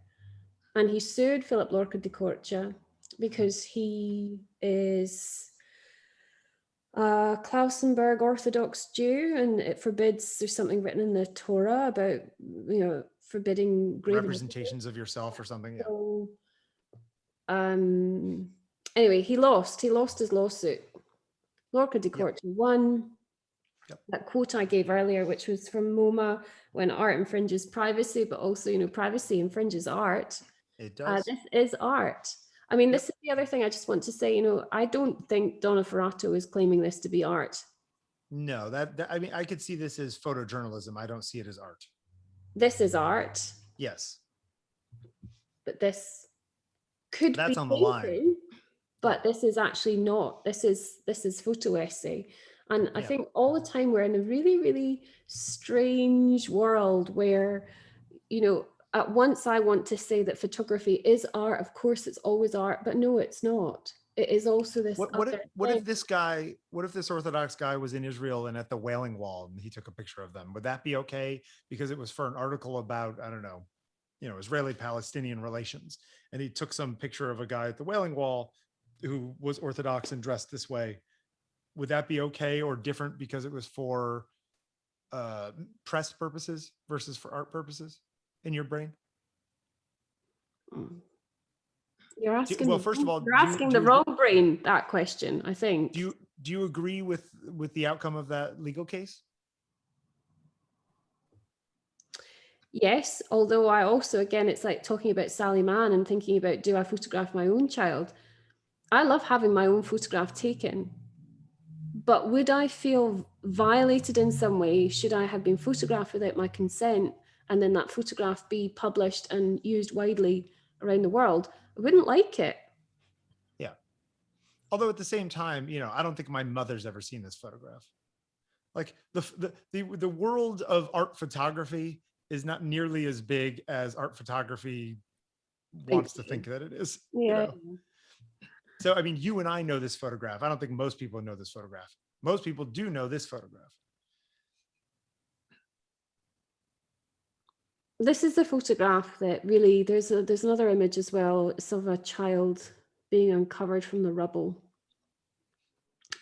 and he sued Philip-Lorca diCorcia because he is a Klausenberg Orthodox Jew, and it forbids, there's something written in the Torah about forbidding representations of yourself or something. Yeah. So, anyway, he lost his lawsuit. Lorca diCorcia won. That quote I gave earlier, which was from MoMA, when art infringes privacy, but also, privacy infringes art. It does. This is art. I mean, this is the other thing I just want to say, I don't think Donna Ferrato is claiming this to be art. No, I mean, I could see this as photojournalism. I don't see it as art. This is art. Yes. But this could That's be on the line. painting, but this is actually not. This is photo essay. And I think all the time we're in a really, really strange world where, you know, at once I want to say that photography is art. Of course, it's always art, but no, it's not. It is also this What if this Orthodox guy was in Israel and at the Wailing Wall and he took a picture of them? Would that be okay? Because it was for an article about, I don't know, Israeli-Palestinian relations. And he took some picture of a guy at the Wailing Wall who was Orthodox and dressed this way. Would that be okay or different because it was for press purposes versus for art purposes in your brain? You're asking. Well, first of all, you're asking the wrong brain that question, I think. Do you agree with the outcome of that legal case? Yes, although I also, again, it's like talking about Sally Mann and thinking about, do I photograph my own child? I love having my own photograph taken, but would I feel violated in some way should I have been photographed without my consent and then that photograph be published and used widely around the world? I wouldn't like it. Yeah. Although at the same time, I don't think my mother's ever seen this photograph. Like the world of art photography is not nearly as big as art photography wants to think that it is. Yeah. So, I mean, you and I know this photograph. I don't think most people know this photograph. Most people do know this photograph. This is the photograph that really, there's another image as well. It's of a child being uncovered from the rubble.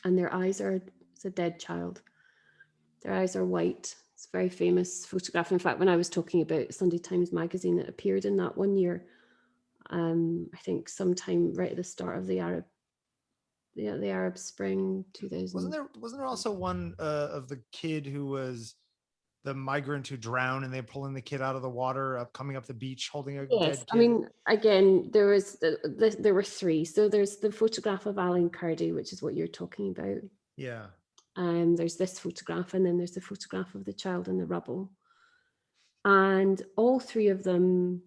And their eyes are, it's a dead child. Their eyes are white. It's a very famous photograph. In fact, when I was talking about Sunday Times Magazine, it appeared in that one year. I think sometime right at the start of the Arab Spring 2000. Wasn't there also one of the kid who was the migrant who drowned and they're pulling the kid out of the water, coming up the beach, holding a dead kid? I mean, again, there were three. So there's the photograph of Alan Kurdi, which is what you're talking about. Yeah. There's this photograph, and then there's the photograph of the child in the rubble. And all three of them,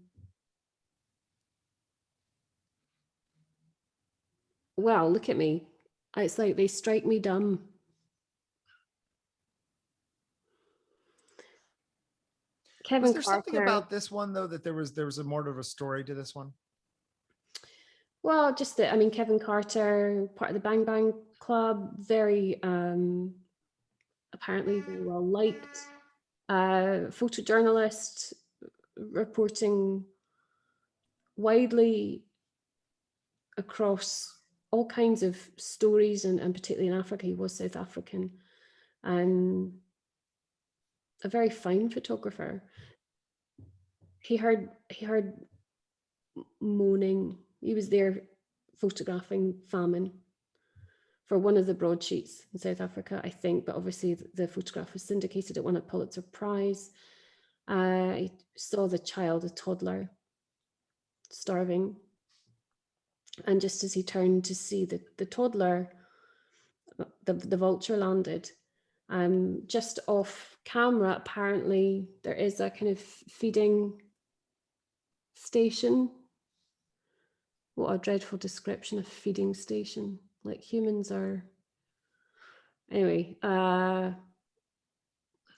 well, look at me. It's like they strike me dumb. Kevin Was there Carter, something about this one though that there was a more of a story to this one? well, just that, I mean, Kevin Carter, part of the Bang Bang Club, very apparently very well liked, photojournalist, reporting widely across all kinds of stories, and particularly in Africa. He was South African, and a very fine photographer. He heard moaning. He was there photographing famine for one of the broadsheets in South Africa, I think, but obviously the photograph was syndicated. It won a Pulitzer Prize. I saw the child, a toddler, starving. And just as he turned to see the toddler, the vulture landed. Just off camera, apparently, there is a kind of feeding station. What a dreadful description of feeding station. Like humans are. Anyway, the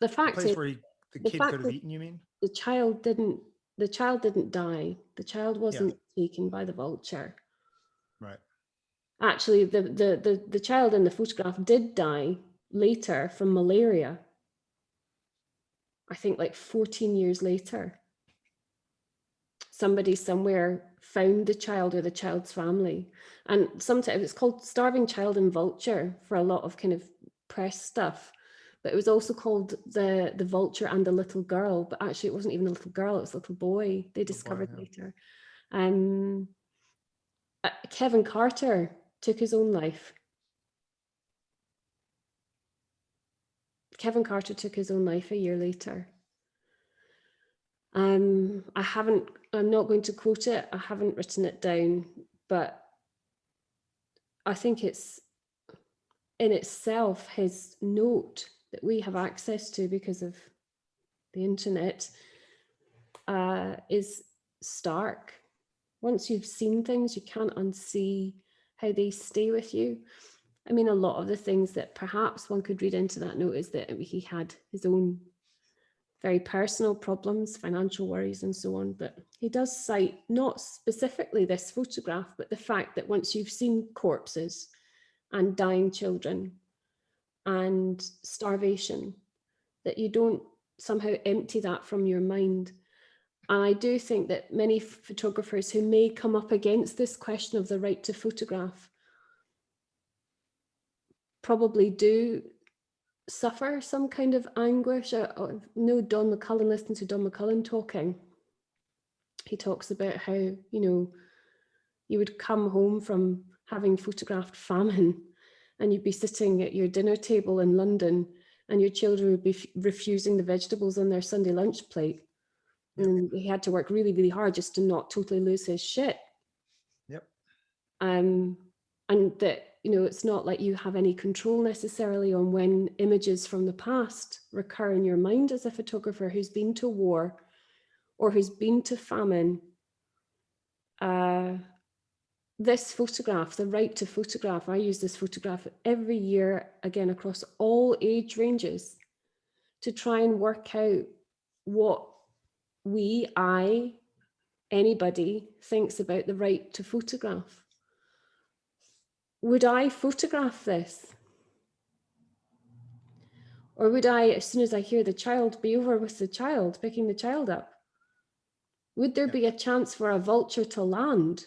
fact place is, where the kid could have eaten, you mean? the child didn't die. The child wasn't taken by the vulture. Right. Actually, the child in the photograph did die later from malaria. I think like 14 years later. Somebody somewhere found the child or the child's family. And sometimes it's called Starving Child and Vulture for a lot of kind of press stuff. But it was also called the Vulture and the Little Girl. But actually, it wasn't even a little girl, it was a little boy. They discovered later. Kevin Carter took his own life. Kevin Carter took his own life a year later. I'm not going to quote it. I haven't written it down, but I think it's in itself his note that we have access to because of the internet is stark. Once you've seen things, you can't unsee how they stay with you. I mean, a lot of the things that perhaps one could read into that note is that he had his own very personal problems, financial worries and so on, but he does cite not specifically this photograph, but the fact that once you've seen corpses and dying children and starvation, that you don't somehow empty that from your mind. And I do think that many photographers who may come up against this question of the right to photograph probably do suffer some kind of anguish. I know Don McCullin, listening to Don McCullin talking, he talks about how, you know, you would come home from having photographed famine and you'd be sitting at your dinner table in London and your children would be refusing the vegetables on their Sunday lunch plate. Yep. And he had to work really, really hard just to not totally lose his shit. Yep. And that, you know, it's not like you have any control necessarily on when images from the past recur in your mind as a photographer who's been to war or who's been to famine. This photograph, the right to photograph, I use this photograph every year, again, across all age ranges, to try and work out what anybody thinks about the right to photograph. Would I photograph this? Or would I, as soon as I hear the child, be over with the child, picking the child up? Would there be a chance for a vulture to land?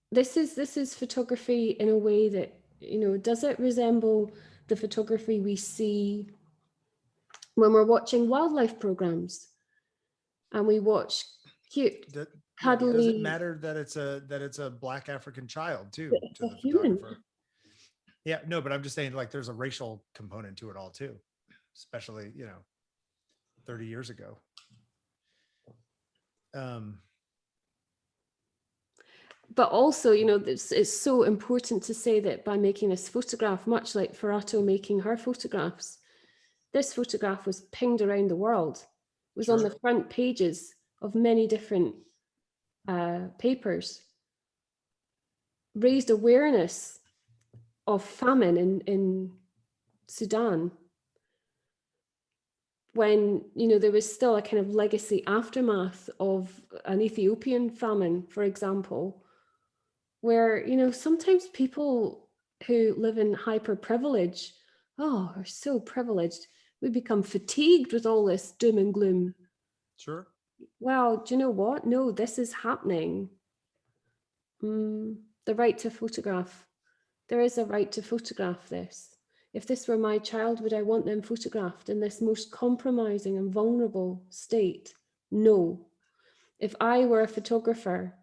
This is photography in a way that, you know, does it resemble the photography we see when we're watching wildlife programs and we watch cute, cuddly? Does it matter that it's a Black African child too to the human photographer? Yeah, no, but I'm just saying, like, there's a racial component to it all too, especially, you know, 30 years ago. But also, you know, it's so important to say that by making this photograph, much like Ferrato making her photographs, this photograph was pinged around the world. It was on the front pages of many different papers, raised awareness of famine in Sudan, when, you know, there was still a kind of legacy aftermath of an Ethiopian famine, for example, where, you know, sometimes people who live in hyper privilege, are so privileged, we become fatigued with all this doom and gloom. Sure. Well, do you know what? No, this is happening. The right to photograph. There is a right to photograph this. If this were my child, would I want them photographed in this most compromising and vulnerable state? No. If I were a photographer,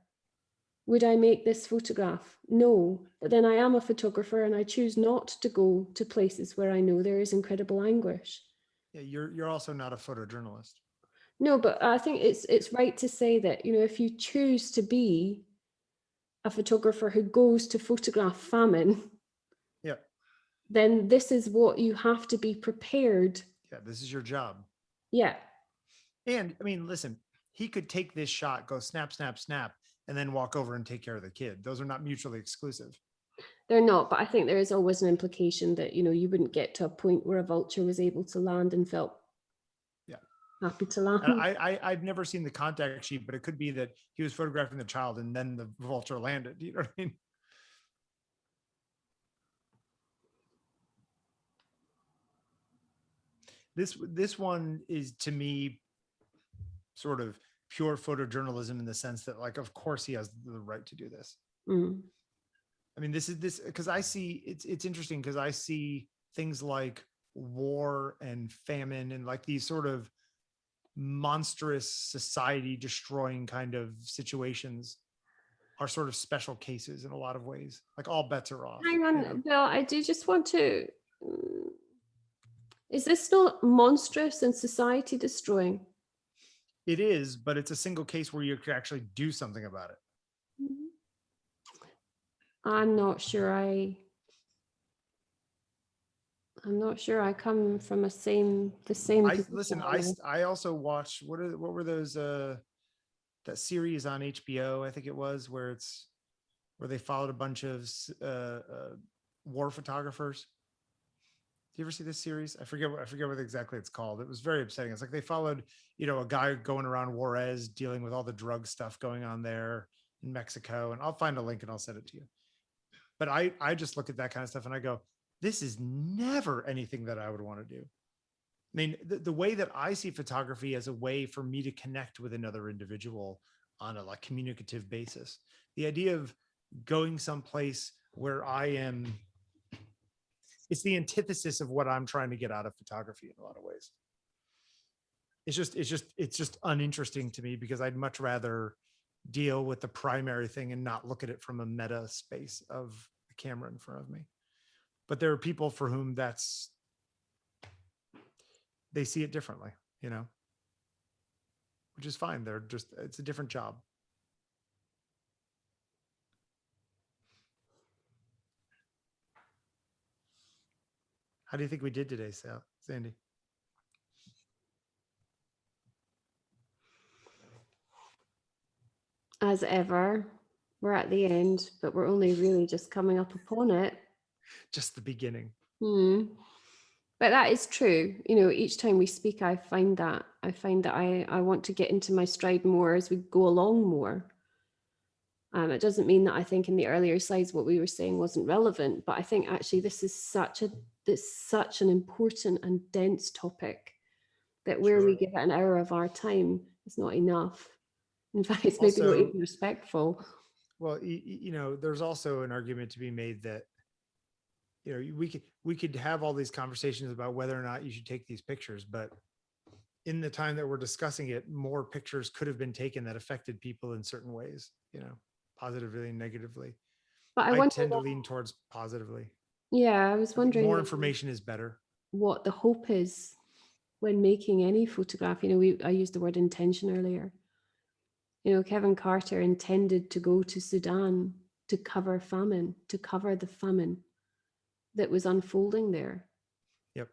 would I make this photograph? No. But then I am a photographer and I choose not to go to places where I know there is incredible anguish. Yeah, you're also not a photojournalist. No, but I think it's right to say that, you know, if you choose to be a photographer who goes to photograph famine, yeah, then this is what you have to be prepared. Yeah, this is your job. Yeah. And I mean, listen, he could take this shot, go snap, snap, snap, and then walk over and take care of the kid. Those are not mutually exclusive. They're not, but I think there is always an implication that, you know, you wouldn't get to a point where a vulture was able to land and felt happy to land. And I've never seen the contact sheet, but it could be that he was photographing the child and then the vulture landed. You know what I mean? This one is, to me, sort of pure photojournalism in the sense that, like, of course he has the right to do this. I mean, this because I see it's interesting because I see things like war and famine and like these sort of monstrous society destroying kind of situations are sort of special cases in a lot of ways. Like, all bets are off. Hang on, Bill, I do just want to, is this not monstrous and society destroying? It is, but it's a single case where you could actually do something about it. I'm not sure I'm not sure. I come from the same position. I also watched, what were those, that series on HBO, I think it was, where they followed a bunch of war photographers. Do you ever see this series? I forget what exactly it's called. It was very upsetting. It's like they followed, a guy going around Juarez dealing with all the drug stuff going on there in Mexico. And I'll find a link and I'll send it to you. But I just look at that kind of stuff and I go, this is never anything that I would want to do. I mean, the way that I see photography as a way for me to connect with another individual on a communicative basis. The idea of going someplace where I am, it's the antithesis of what I'm trying to get out of photography in a lot of ways. It's just uninteresting to me because I'd much rather deal with the primary thing and not look at it from a meta space of the camera in front of me. But there are people for whom they see it differently, which is fine. It's a different job. How do you think we did today, Sandi? As ever, we're at the end, but we're only really just coming up upon it. Just the beginning. But that is true. Each time we speak, I find that I want to get into my stride more as we go along more. It doesn't mean that I think in the earlier slides what we were saying wasn't relevant, but I think actually this is such an important and dense topic that where we give it an hour of our time is not enough. In fact, it's maybe not even respectful. Well, there's also an argument to be made that, we could have all these conversations about whether or not you should take these pictures, but in the time that we're discussing it, more pictures could have been taken that affected people in certain ways, positively and negatively. But I tend to lean towards positively. Yeah, I was wondering. More information is better. What the hope is when making any photograph. I used the word intention earlier. Kevin Carter intended to go to Sudan to cover the famine that was unfolding there. Yep.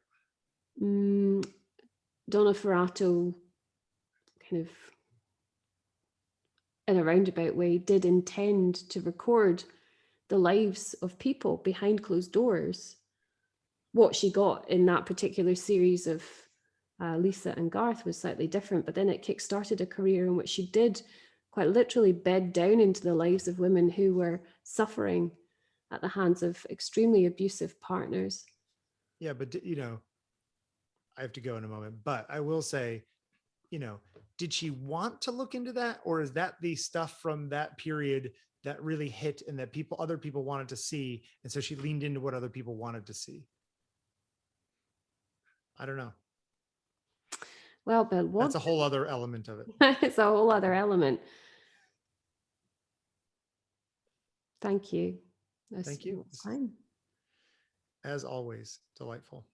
Donna Ferrato, kind of in a roundabout way, did intend to record the lives of people behind closed doors. What she got in that particular series of Lisa and Garth was slightly different, but then it kickstarted a career in which she did quite literally bed down into the lives of women who were suffering at the hands of extremely abusive partners. Yeah, but I have to go in a moment, but I will say, did she want to look into that, or is that the stuff from that period that really hit and that other people wanted to see, and so she leaned into what other people wanted to see? I don't know. Well, but that's a whole other element of it. It's a whole other element. Thank you. Thank you. Fine. As always, delightful.